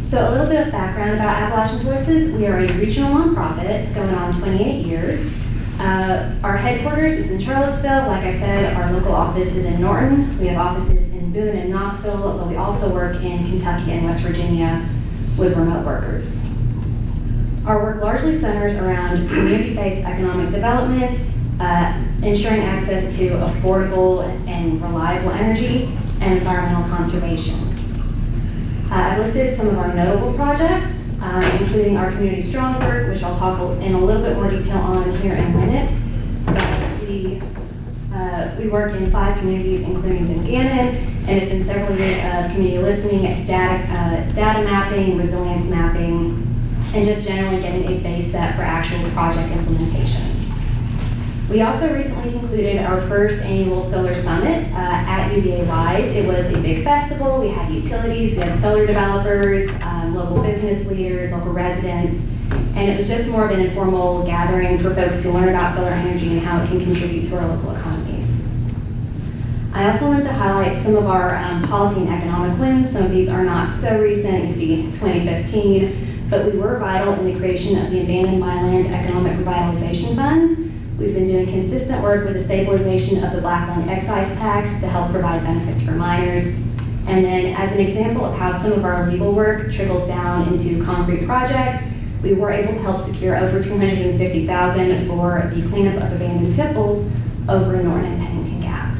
So a little bit of background about Appalachian Voices. We are a regional nonprofit going on 28 years. Our headquarters is in Charlottesville. Like I said, our local office is in Norton. We have offices in Boone and Knoxville, but we also work in Kentucky and West Virginia with remote workers. Our work largely centers around community-based economic development, ensuring access to affordable and reliable energy, and environmental conservation. I've listed some of our notable projects, including our Community Strong work, which I'll talk in a little bit more detail on here in a minute. We work in 5 communities, including Dungannon, and it's been several years of community listening, data mapping, resilience mapping, and just generally getting a base set for actual project implementation. We also recently concluded our first annual solar summit at UVA Wise. It was a big festival. We had utilities, we had solar developers, local business leaders, local residents, and it was just more of an informal gathering for folks to learn about solar energy and how it can contribute to our local economies. I also wanted to highlight some of our policy and economic wins. Some of these are not so recent. You see 2015, but we were vital in the creation of the Abandoned Mineland Economic Revitalization Fund. We've been doing consistent work with the stabilization of the black lung excise tax to help provide benefits for miners. And then as an example of how some of our legal work trickles down into concrete projects, we were able to help secure over $250,000 for the cleanup of abandoned tipples over in Norton and Pennington Gap.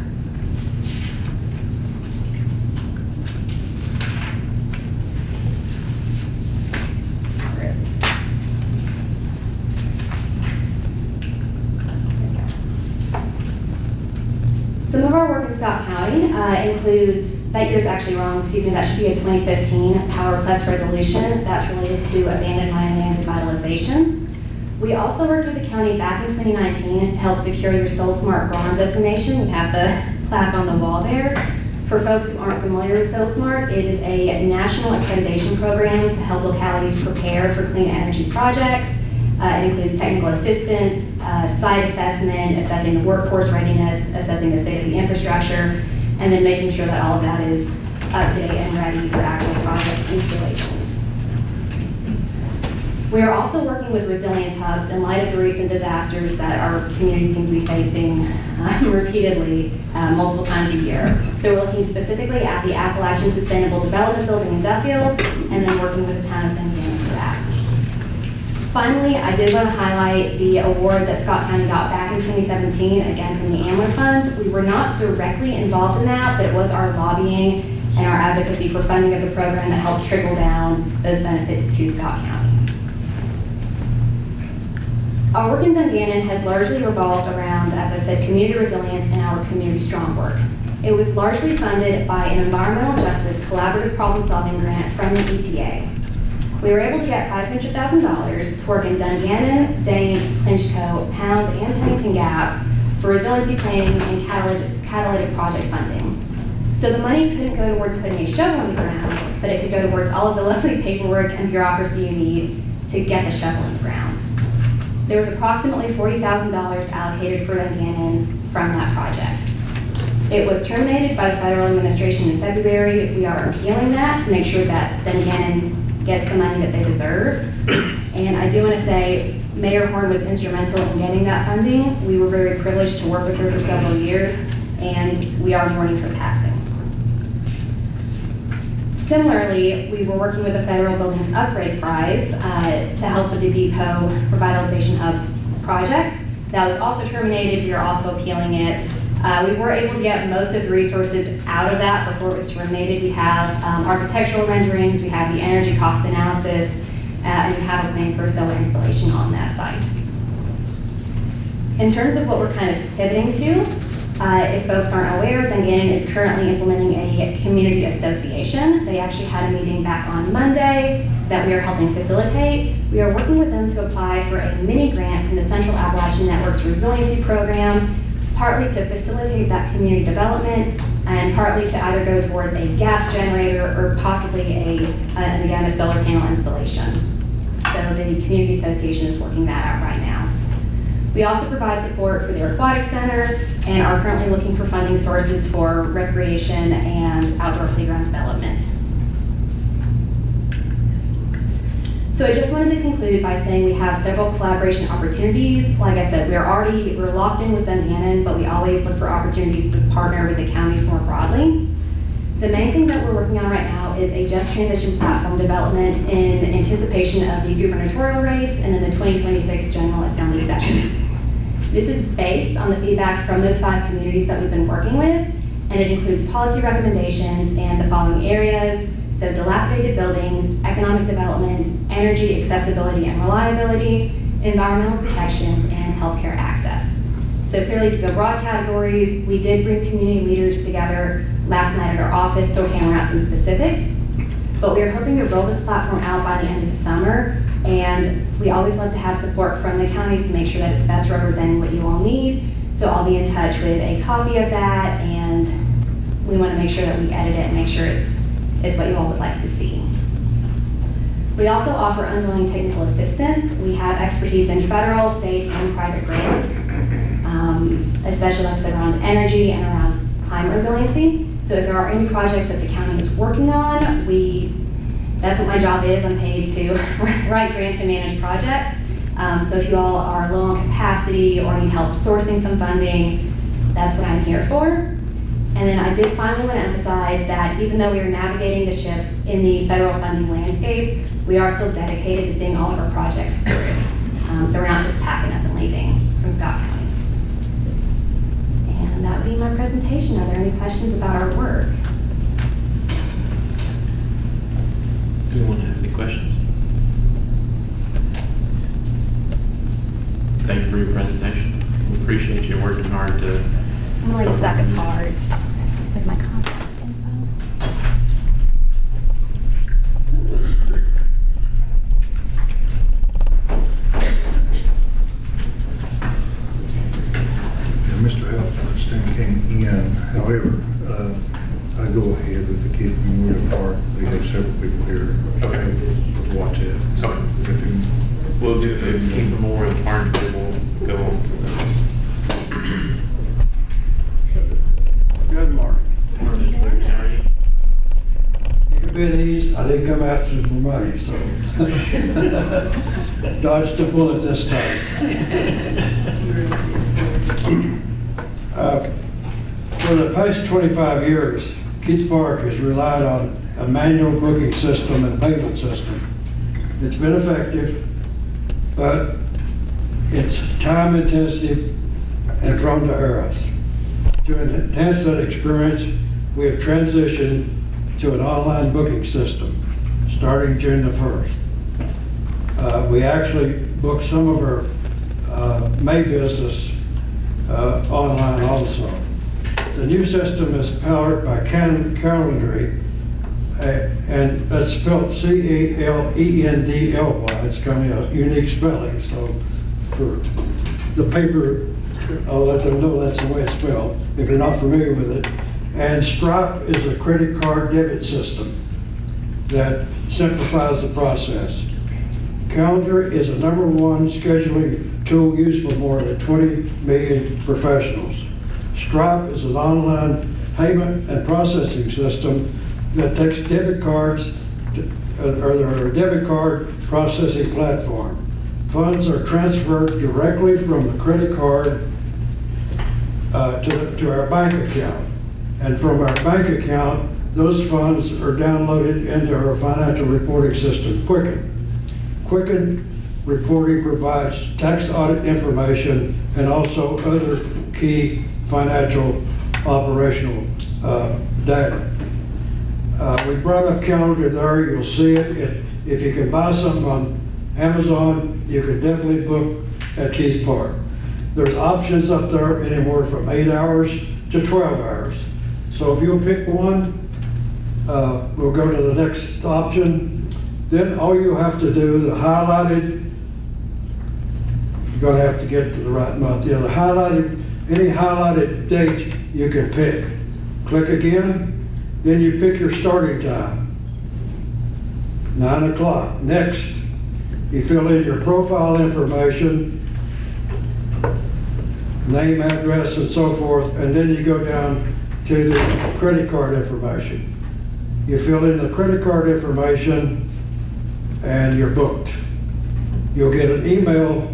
Some of our work in Scott County includes, that year's actually wrong, excuse me, that should be a 2015 Power Plus resolution. That's related to abandoned mine land revitalization. We also worked with the county back in 2019 to help secure your Soul Smart Bronze designation. We have the plaque on the wall there. For folks who aren't familiar with Soul Smart, it is a national accreditation program to help localities prepare for clean energy projects. It includes technical assistance, site assessment, assessing the workforce readiness, assessing the state of the infrastructure, and then making sure that all of that is up to date and ready for actual project installations. We are also working with resilience hubs in light of the recent disasters that our communities seem to be facing repeatedly, multiple times a year. So we're looking specifically at the Appalachian Sustainable Development Building in Duffield, and then working with the town of Dungannon for that. Finally, I did want to highlight the award that Scott County got back in 2017, again from the AMLR Fund. We were not directly involved in that, but it was our lobbying and our advocacy for funding of the program that helped trickle down those benefits to Scott County. Our work in Dungannon has largely revolved around, as I've said, community resilience and our community strong work. It was largely funded by an environmental justice collaborative problem-solving grant from the EPA. We were able to get $500,000 to work in Dungannon, Dane, Clinchco, Pound, and Pennington Gap for resiliency planning and catalytic project funding. So the money couldn't go towards putting a shovel in the ground, but it could go towards all of the lovely paperwork and bureaucracy you need to get the shovel in the ground. There was approximately $40,000 allocated for Dungannon from that project. It was terminated by the federal administration in February. We are appealing that to make sure that Dungannon gets the money that they deserve. And I do want to say, Mayor Horn was instrumental in getting that funding. We were very privileged to work with her for several years, and we are mourning her passing. Similarly, we were working with the Federal Buildings Upgrade Prize to help with the Depot Revitalization Hub project. That was also terminated. We are also appealing it. We were able to get most of the resources out of that before it was terminated. We have architectural renderings, we have the energy cost analysis, and we have a plan for a solar installation on that site. In terms of what we're kind of pivoting to, if folks aren't aware, Dungannon is currently implementing a community association. They actually had a meeting back on Monday that we are helping facilitate. We are working with them to apply for a mini grant from the Central Appalachian Network's Resiliency Program, partly to facilitate that community development, and partly to either go towards a gas generator or possibly a solar panel installation. So the community association is working that out right now. We also provide support for the Aquatic Center and are currently looking for funding sources for recreation and outdoor playground development. So I just wanted to conclude by saying we have several collaboration opportunities. Like I said, we're locked in with Dungannon, but we always look for opportunities to partner with the counties more broadly. The main thing that we're working on right now is a just transition platform development in anticipation of the gubernatorial race and then the 2026 General Assembly session. This is based on the feedback from those 5 communities that we've been working with, and it includes policy recommendations and the following areas. So dilapidated buildings, economic development, energy accessibility and reliability, environmental protections, and healthcare access. So clearly these are broad categories. We did bring community leaders together last night at our office to hammer out some specifics, but we are hoping to roll this platform out by the end of the summer, and we always love to have support from the counties to make sure that it's best representing what you all need. So I'll be in touch with a copy of that, and we want to make sure that we edit it and make sure it's what you all would like to see. We also offer unwilling technical assistance. We have expertise in federal, state, and private grants, especially like I said, around energy and around climate resiliency. So if there are any projects that the county is working on, that's what my job is. I'm paid to write grants and manage projects. So if you all are low on capacity or need help sourcing some funding, that's what I'm here for. And then I did finally want to emphasize that even though we are navigating the shifts in the federal funding landscape, we are still dedicated to seeing all of our projects through. So we're not just packing up and leaving from Scott County. And that would be my presentation. Are there any questions about our work? Anyone have any questions? Thank you for your presentation. We appreciate you working hard to. I'm going to stack of cards. with my contact info. Mr. Halberstam came in, however, I go ahead with the Keith Memorial Park. We have several people here. Okay. To watch it. Okay. We'll do the Keith Memorial Park, and we'll go on to those. Good morning. How are you? You can be at ease. I didn't come after you for money, so dodged the bullet this time. For the past 25 years, Keith Park has relied on a manual booking system and payment system. It's been effective, but it's time intensive and prone to errors. To enhance that experience, we have transitioned to an online booking system starting June the 1st. We actually booked some of our May business online also. The new system is powered by Calendly, and that's spelled Calendly. It's kind of a unique spelling, so for the paper, I'll let them know that's the way it's spelled, if you're not familiar with it. And Stripe is a credit card debit system that simplifies the process. Calendar is a #1 scheduling tool used by more than 20 million professionals. Stripe is an online payment and processing system that takes debit cards, or their debit card processing platform. Funds are transferred directly from the credit card to our bank account. And from our bank account, those funds are downloaded into our financial reporting system, Quicken. Quicken reporting provides tax audit information and also other key financial operational data. We brought up Calendar there, you'll see it. If you can buy something on Amazon, you can definitely book at Keith Park. There's options up there anywhere from 8 hours to 12 hours. So if you'll pick one, we'll go to the next option. Then all you have to do, the highlighted, you're gonna have to get to the right month. Yeah, the highlighted, any highlighted date you can pick. Click again, then you pick your starting time. 9 o'clock. Next, you fill in your profile information, name, address, and so forth, and then you go down to the credit card information. You fill in the credit card information and you're booked. You'll get an email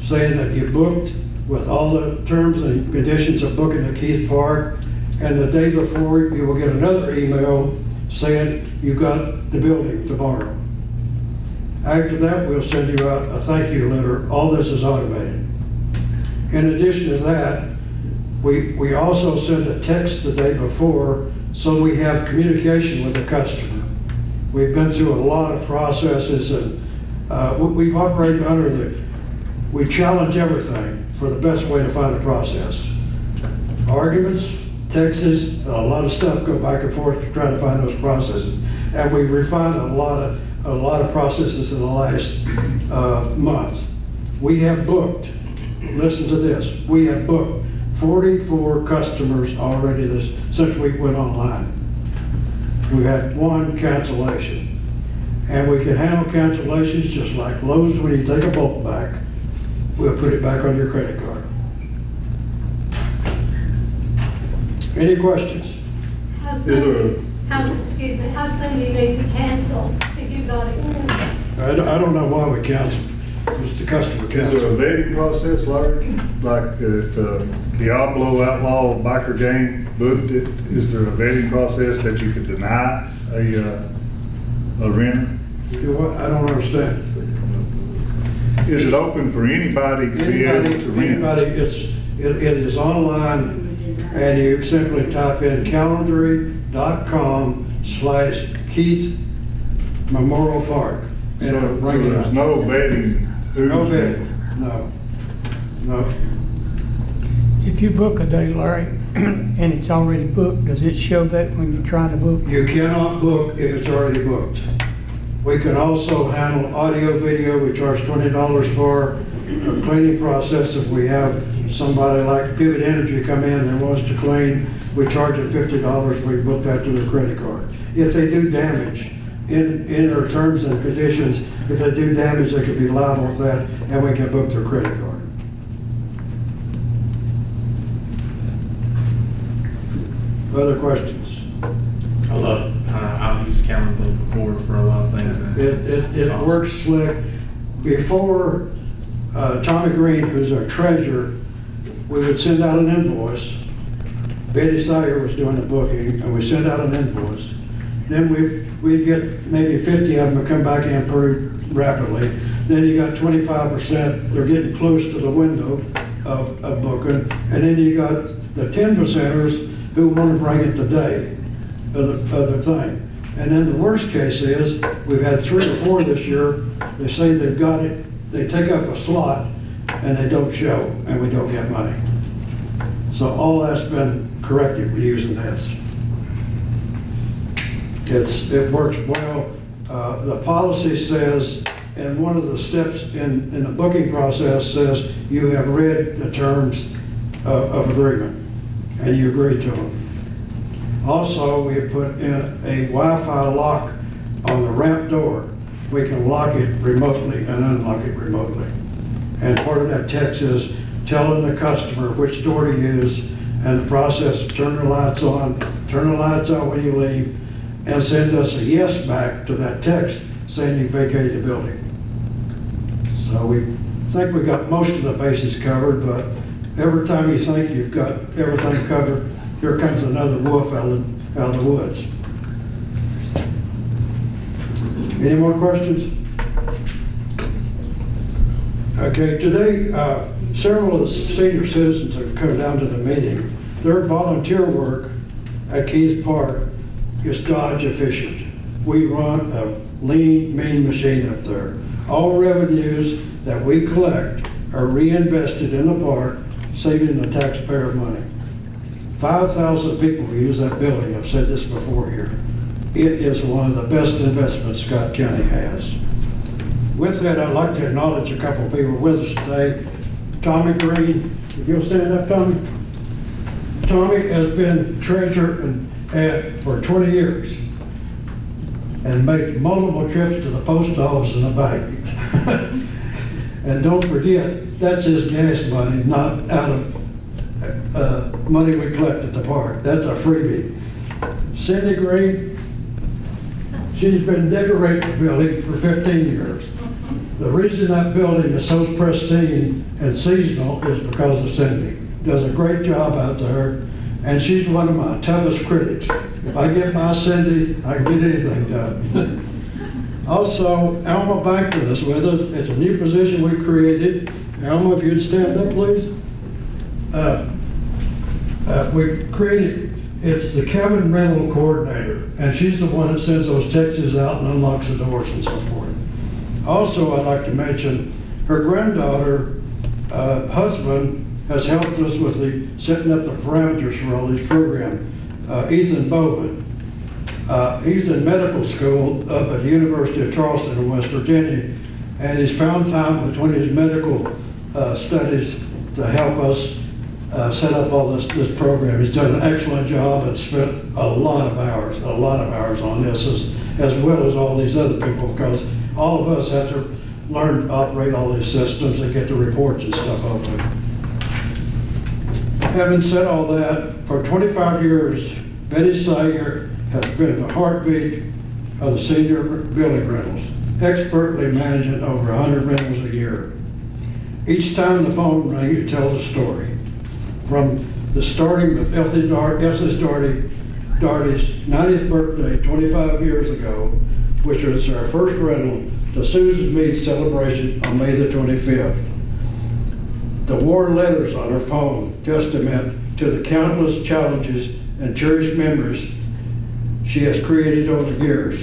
saying that you booked with all the terms and conditions of booking at Keith Park, and the day before you will get another email saying you got the building tomorrow. After that, we'll send you out a thank you letter. All this is automated. In addition to that, we also send a text the day before so we have communication with the customer. We've been through a lot of processes, and we've operated under we challenge everything for the best way to find a process. Arguments, texts, a lot of stuff go back and forth to try to find those processes. And we've refined a lot of processes in the last month. We have booked, listen to this, we have booked 44 customers already since we went online. We've had 1 cancellation. And we can handle cancellations just like Lowe's when you take a bulk back. We'll put it back on your credit card. Any questions? How soon do you need to cancel if you got it? I don't know why we canceled. It's the customer cancel. Is there a vetting process, Larry? Like if Diablo Outlaw Biker Gang booked it, is there a vetting process that you could deny a renter? I don't understand. Is it open for anybody to be able to rent? Anybody, it is online, and you simply type in calendary.com/Keith Memorial Park. And So it'll bring it there's up. no vetting? No vetting, no. If you book a day, Larry, and it's already booked, does it show that when you're trying to book? You cannot book if it's already booked. We can also handle audio, video. We charge $20 for a cleaning process. If we have somebody like Pivot Energy come in and wants to clean, we charge them $50. We book that to their credit card. If they do damage, in our terms and conditions, if they do damage, they could be liable for that, and we can book their credit card. Other questions? I love, I've used Calendar before for a lot of things. And It awesome. works slick. Before Tommy Green, who's our treasurer, we would send out an invoice. Betty Sawyer was doing the booking, and we send out an invoice. Then we'd get maybe 50 of them to come back in pretty rapidly. Then you got 25%, they're getting close to the window of booking. And then you got the 10%ers who want to bring it today of the thing. And then the worst case is, we've had 3 or 4 this year, they say they've got it, they take up a slot and they don't show, and we don't get money. So all that's been corrected with using this. It works well. The policy says, and one of the steps in the booking process says, you have read the terms of agreement and you agree to them. Also, we have put in a Wi-Fi lock on the ramp door. We can lock it remotely and unlock it remotely. And part of that text is telling the customer which door to use, and the process of turn the lights on, turn the lights out when you leave, and send us a yes back to that text saying you vacated the building. So we think we got most of the bases covered, but every time you think you've got everything covered, here comes another wolf out of the woods. Any more questions? Okay, today, several of the senior citizens have come down to the meeting. Their volunteer work at Keith Park is Dodge efficient. We run a lean, mean machine up there. All revenues that we collect are reinvested in the park, saving the taxpayer money. 5,000 people use that building. I've said this before here. It is one of the best investments Scott County has. With that, I'd like to acknowledge a couple of people with us today. Tommy Green, if you'll stand up, Tommy. Tommy has been treasurer for 20 years and made multiple trips to the post office and the bank. And don't forget, that's his gas money, not out of money we collect at the park. That's a freebie. Cindy Green, she's been decorating the building for 15 years. The reason that building is so pristine and seasonal is because of Cindy. Does a great job out there, and she's one of my toughest critics. If I get by Cindy, I can get anything done. Also, Alma Bankman is with us. It's a new position we created. Alma, if you'd stand up, please. We created, it's the cabin rental coordinator, and she's the one that sends those texts out and unlocks the doors and so forth. Also, I'd like to mention her granddaughter, husband, has helped us with setting up the parameters for all these programs. Ethan Bowman. He's in medical school up at the University of Charleston in West Virginia, and he's found time between his medical studies to help us set up all this program. He's done an excellent job and spent a lot of hours on this, as well as all these other people, because all of us have to learn to operate all these systems and get the reports and stuff open. Having said all that, for 25 years, Betty Sager has been the heartbeat of the senior building rentals, expertly managing over 100 rentals a year. Each time the phone rings, it tells a story. From the starting with Elsie Darty's 90th birthday 25 years ago, which was our first rental, to Susan Mead's celebration on May the 25th. The war letters on her phone testament to the countless challenges and cherished memories she has created over the years.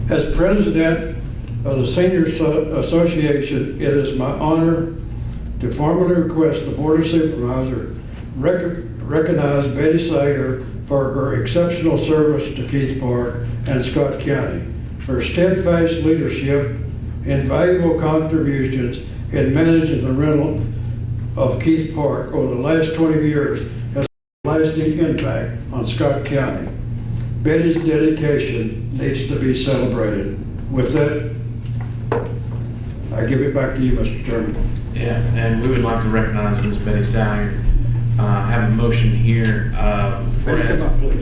As president of the Senior Association, it is my honor to formally request the Board of Supervisors recognize Betty Sager for her exceptional service to Keith Park and Scott County, her steadfast leadership, invaluable contributions in managing the rental of Keith Park over the last 20 years has a lasting impact on Scott County. Betty's dedication needs to be celebrated. With that, I give it back to you, Mr. Chairman. Yeah, and we would like to recognize Ms. Betty Salyard. I have a motion here. Whereas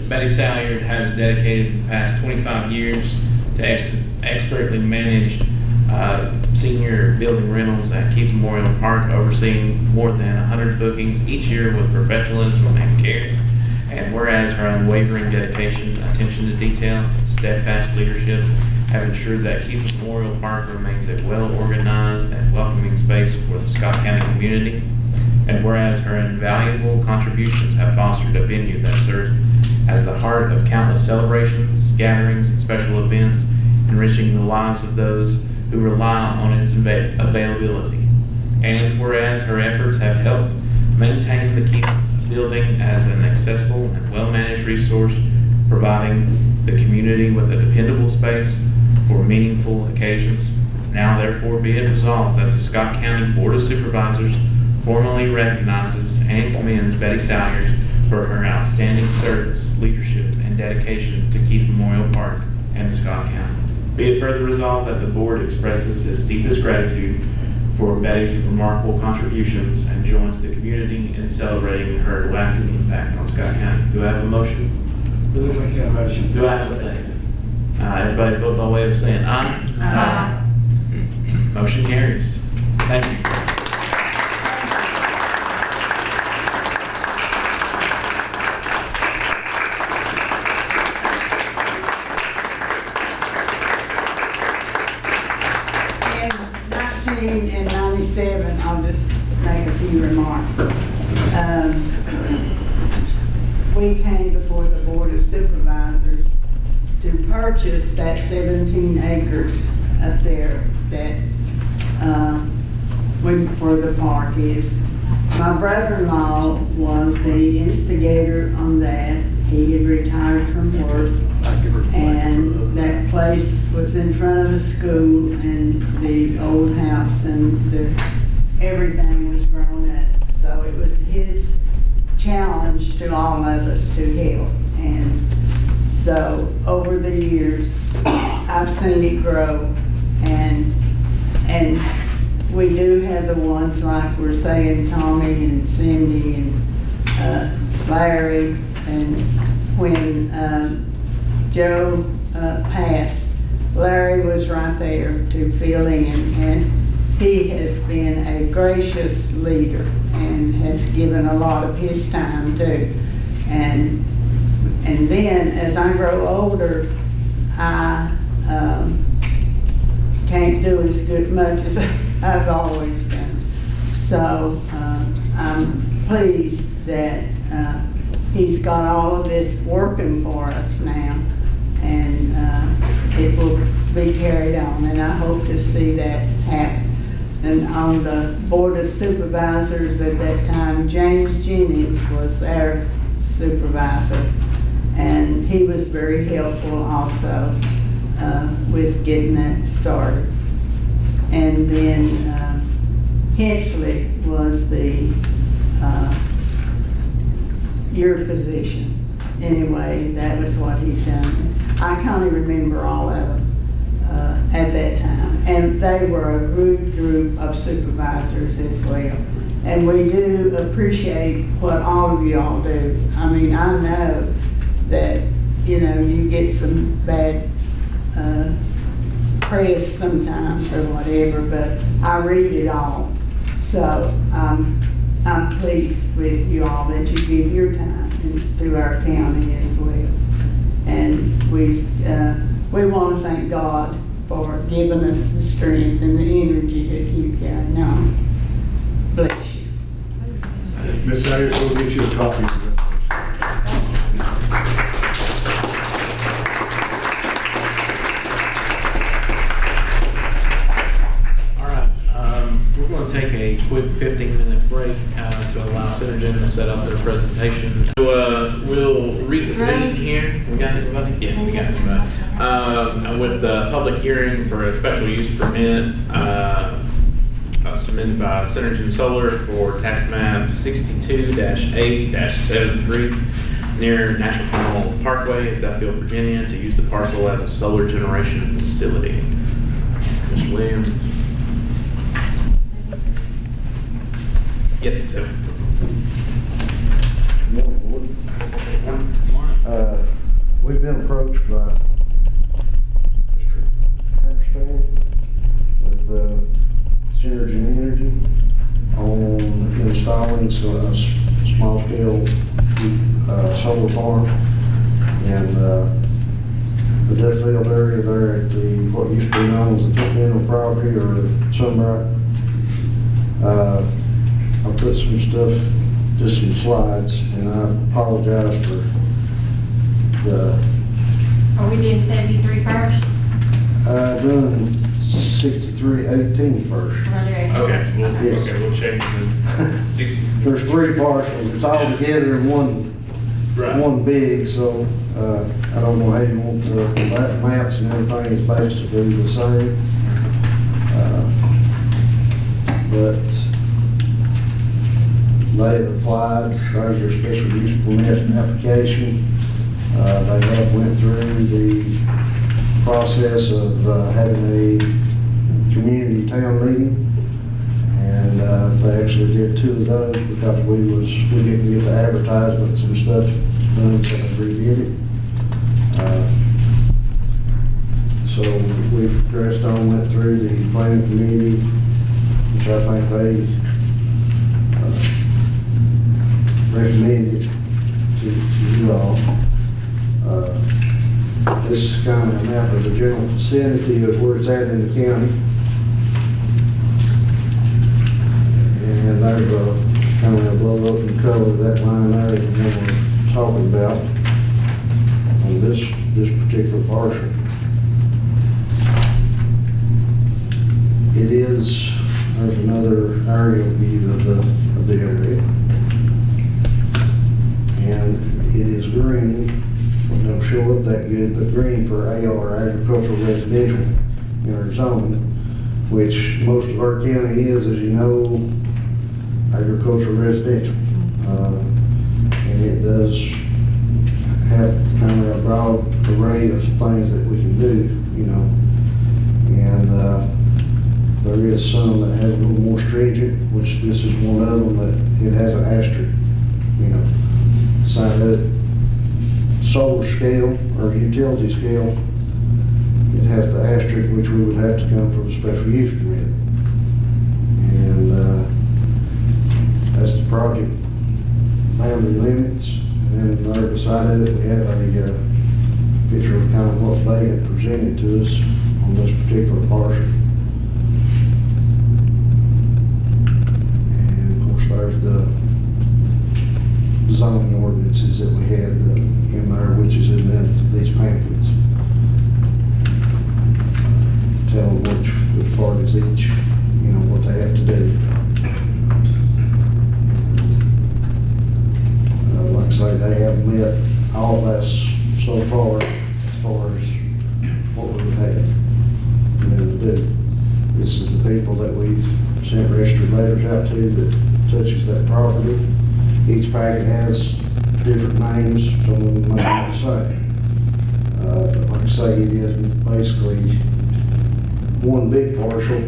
Betty Salyard has dedicated the past 25 years to expertly manage senior building rentals at Keith Memorial Park, overseeing more than 100 bookings each year with professionalism and care. And whereas her unwavering dedication, attention to detail, steadfast leadership have ensured that Keith Memorial Park remains a well-organized and welcoming space for the Scott County community. And whereas her invaluable contributions have fostered a venue that serves as the heart of countless celebrations, gatherings, and special events, enriching the lives of those who rely on its availability. And whereas her efforts have helped maintain the Keith building as an accessible and well-managed resource, providing the community with a dependable space for meaningful occasions. Now therefore be it resolved that the Scott County Board of Supervisors formally recognizes and commends Betty Salyard for her outstanding service, leadership, and dedication to Keith Memorial Park and Scott County. Be it further resolved that the board expresses its deepest gratitude for Betty's remarkable contributions and joins the community in celebrating her lasting impact on Scott County. Do I have a motion? Do I have a second? Everybody vote by way of saying aye. Aye. Motion carries. Thank you. In 1997, I'll just make a few remarks. We came before the Board of Supervisors to purchase that 17 acres up there that where the park is. My brother-in-law was the instigator on that. He had retired from work, and that place was in front of the school and the old house, and everything was grown up. So it was his challenge to all of us to help. And so over the years, I've seen it grow, and we do have the ones like we're saying, Tommy and Cindy and Larry, and when Joe passed, Larry was right there to fill in, and he has been a gracious leader and has given a lot of his time too. And then as I grow older, I can't do as much as I've always done. So I'm pleased that he's got all of this working for us now, and it will be carried on, and I hope to see that happen. And on the Board of Supervisors at that time, James Jennings was our supervisor, and he was very helpful also with getting that started. And then Hensley was your position. Anyway, that was what he'd done. I can't even remember all of them at that time. And they were a good group of supervisors as well. And we do appreciate what all of y'all do. I mean, I know that, you know, you get some bad press sometimes or whatever, but I read it all. So I'm pleased with you all that you give your time through our county as well. And we want to thank God for giving us the strength and the energy to keep carrying on. Bless you. Ms. Ayers, we'll get you a copy of this. All right, we're going to take take a quick 15-minute break to allow Synergen to set up their presentation. So, we'll reconvene here. We got everybody? Yeah, we got everybody. With the public hearing for a special use permit submitted by Synergen Solar for tax map 62-8-73 near National Canal Parkway, Duffield, Virginia, to use the parcel as a solar generation facility. Mr. Williams? Yeah, so. We've been approached by Mr. Hammerstein with Synergy Energy on installing a small scale solar farm in the Duffield area there at what used to be known as the Continental property or Sunbright. I put some stuff, just some slides, and I apologize for the. Are we doing 73 first? Doing 6318 first. Okay, Yes. okay, we'll check the 60. There's 3 parcels. It's all together in one big, so I don't know how you want the maps and everything is basically the same. But they applied, there's their special use permit application. They have went through the process of having a community town meeting, and they actually did 2 of those because we didn't get the advertisements and stuff done, so they redid it. So we've progressed on, went through the planning committee, which I think they recommended to you all. This is kind of a map of the general vicinity of where it's at in the county. And there's a kind of a blow up in color, that line there is the one we're talking about on this particular parcel. There's another aerial view of the area. And it is green. It don't show up that good, but green for AR, agricultural residential, in our zone, which most of our county is, as you know, agricultural residential. And it does have kind of a broad array of things that we can do, you know. And there is some that has a little more stringent, which this is one of them, that it has an asterisk, you know, side of it. Solar scale or utility scale, it has the asterisk, which we would have to come for the special use permit. And that's the project boundary limits. And then there beside it, we have a picture of kind of what they had presented to us on this particular parcel. And of course, there's the zoning ordinances that we had in there, which is in these pamphlets. Tell them which parties each, you know, what they have to do. Like I say, they have met all this so far as what we would have them to do. This is the people that we've sent registered letters out to that touches that property. Each packet has different names, some of them may not the same. But like I say, it is basically one big parcel.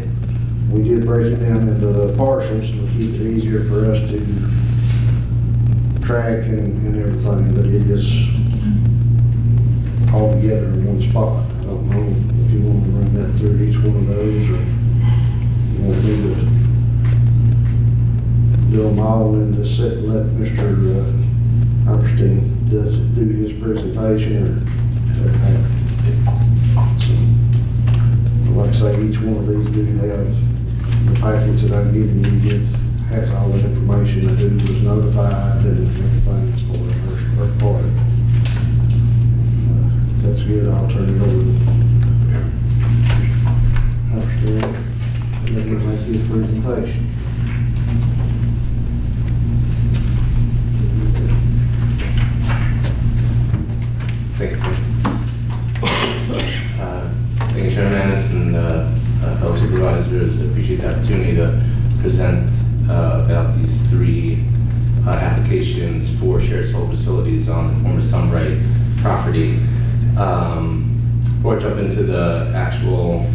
We did break it down into the parcels to keep it easier for us to track and everything, but it is all together in one spot. I don't know if you want to run that through each one of those, or if you want me to do them all and just sit and let Mr. Hammerstein do his presentation, or so, like I say, each one of these do have the packets that I've given you, has all the information that who was notified and everything as far as our party. If that's good, I'll turn it over to Mr. Hammerstein. let him make his presentation. Thank you. Thank you, Chairman Ennis and fellow supervisors. I appreciate the opportunity to present about these three applications for shared solar facilities on the former Sunbright property. Before I jump into the actual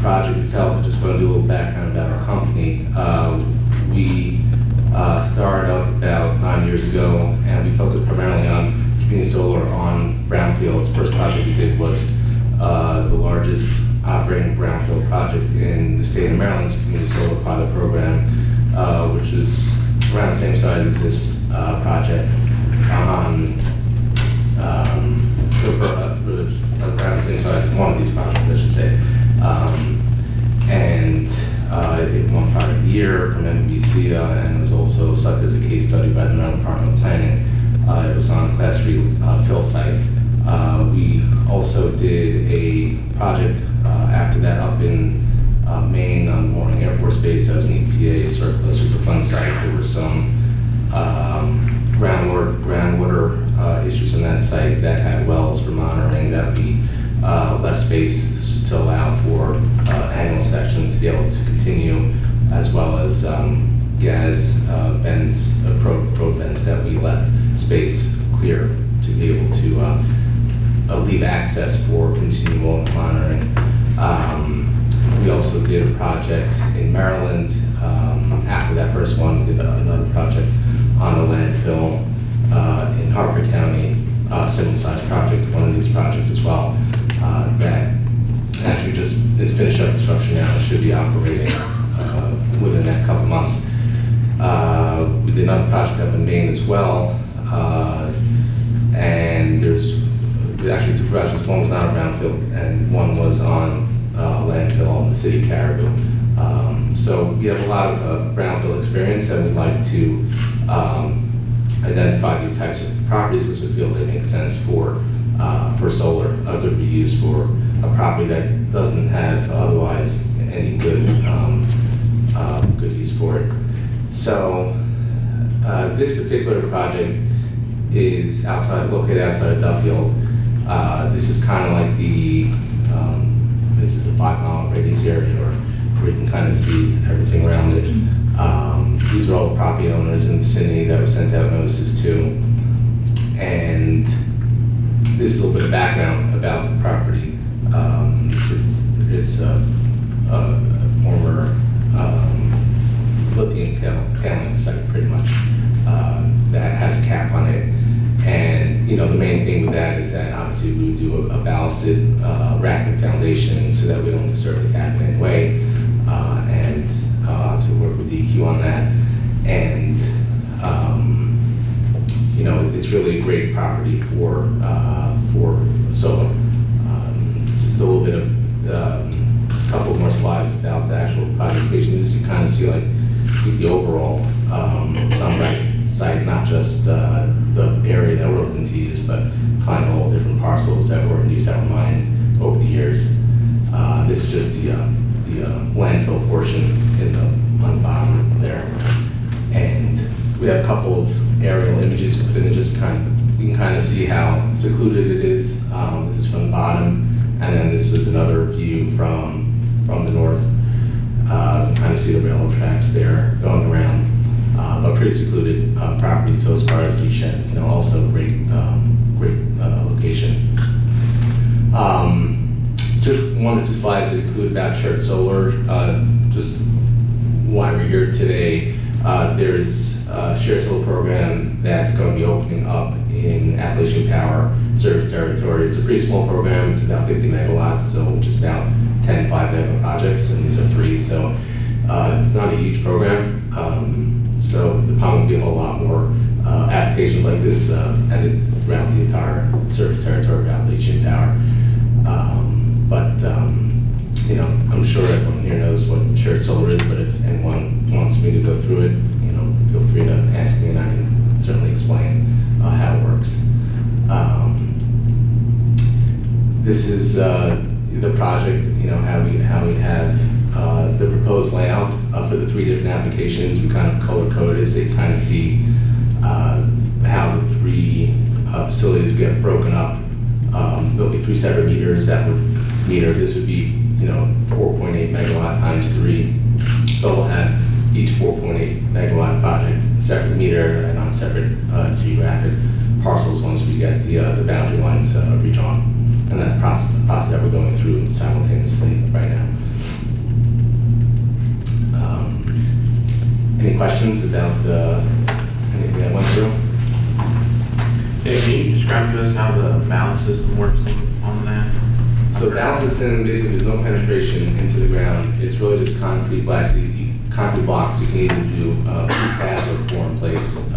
project itself, I just want to do a little background about our company. We started up about 9 years ago, and we focused primarily on community solar on brownfields. First project we did was the largest operating brownfield project in the state of Maryland's community solar pilot program, which is around the same size as this project. Around the same size as one of these projects, I should say. It won Project of the Year from NBC, and was also selected as a case study by the Maryland Department of Planning. It was on a Class 3 fill site. We also did a project after that up in Maine on Warren Air Force Base. That was an EPA Superfund site. There were some groundwater issues on that site that had wells for monitoring. That would be less space to allow for annual inspections to be able to continue, as well as gas vents, probe vents that we left space clear to be able to leave access for continual monitoring. We also did a project in Maryland. After that first one, we did another project on a landfill in Harford County, similar size project, one of these projects as well, that actually just is finished up construction now and should be operating within the next couple months. We did another project up in Maine as well, and there's actually two projects. One was not a brownfield, and one was on landfill in the city of Caribou. So we have a lot of brownfield experience, and we'd like to identify these types of properties because we feel they make sense for solar, a good reuse for a property that doesn't have otherwise any good good use for it. So this particular project is located outside of Duffield. This is kind of like this is a 5-mile radius area where you can kind of see everything around it. These are all the property owners in the vicinity that were sent out notices to. And this is a little bit of background about the property. It's a former lithium tailing site, pretty much, that has a cap on it. And the main thing with that is that obviously we would do a ballasted racking foundation so that we don't disturb the cap in any way, and to work with DEQ on that. And it's really a great property for solar. Just a little bit of a couple more slides about the actual project page. This you kind of see like the overall Sunbright site, not just the area that we're looking to use, but kind of all different parcels that were in use that were mined over the years. This is just the landfill portion on the bottom there. And we have a couple of aerial images, but then you can kind of see how secluded it is. This is from the bottom, and then this is another view from the north. Kind of see the railroad tracks there going around, but pretty secluded property. So as far as viewshed, also great location. Just 1 or 2 slides that include about shared solar. Just why we're here today. There's a shared solar program that's going to be opening up in Appalachian Power service territory. It's a pretty small program. It's about 50 megawatts, so just about 10 5-megawatt projects, and these are 3. So it's not a huge program. So there probably will be a whole lot more applications like this, and it's throughout the entire service territory of Appalachian Power. I'm sure everyone here knows what shared solar is, but if anyone wants me to go through it, feel free to ask me, and I can certainly explain how it works. This is the project, how we have the proposed layout for the 3 different applications. We kind of color coded so you kind of see how the 3 facilities get broken up. There'll be 3 separate meters that would meter. This would be, 4.8 megawatt times 3. But we'll have each 4.8 megawatt project separate meter and on separate geographic parcels once we get the boundary lines redrawn. And that's the process that we're going through simultaneously right now. Any questions about anything I went through? Yeah, can you describe to us how the ballast system works on that? So the ballast system, basically there's no penetration into the ground. It's really just concrete blocks. Concrete blocks you can either do precast or pour in place.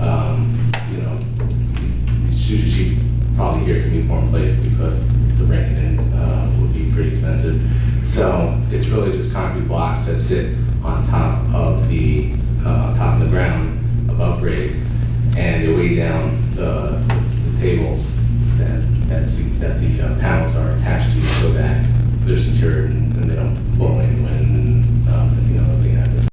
You probably hear it's gonna be pour in place because the rain in would be pretty expensive. So it's really just concrete blocks that sit on top of the ground above grade, and they weigh down the tables that the panels are attached to, so that they're secure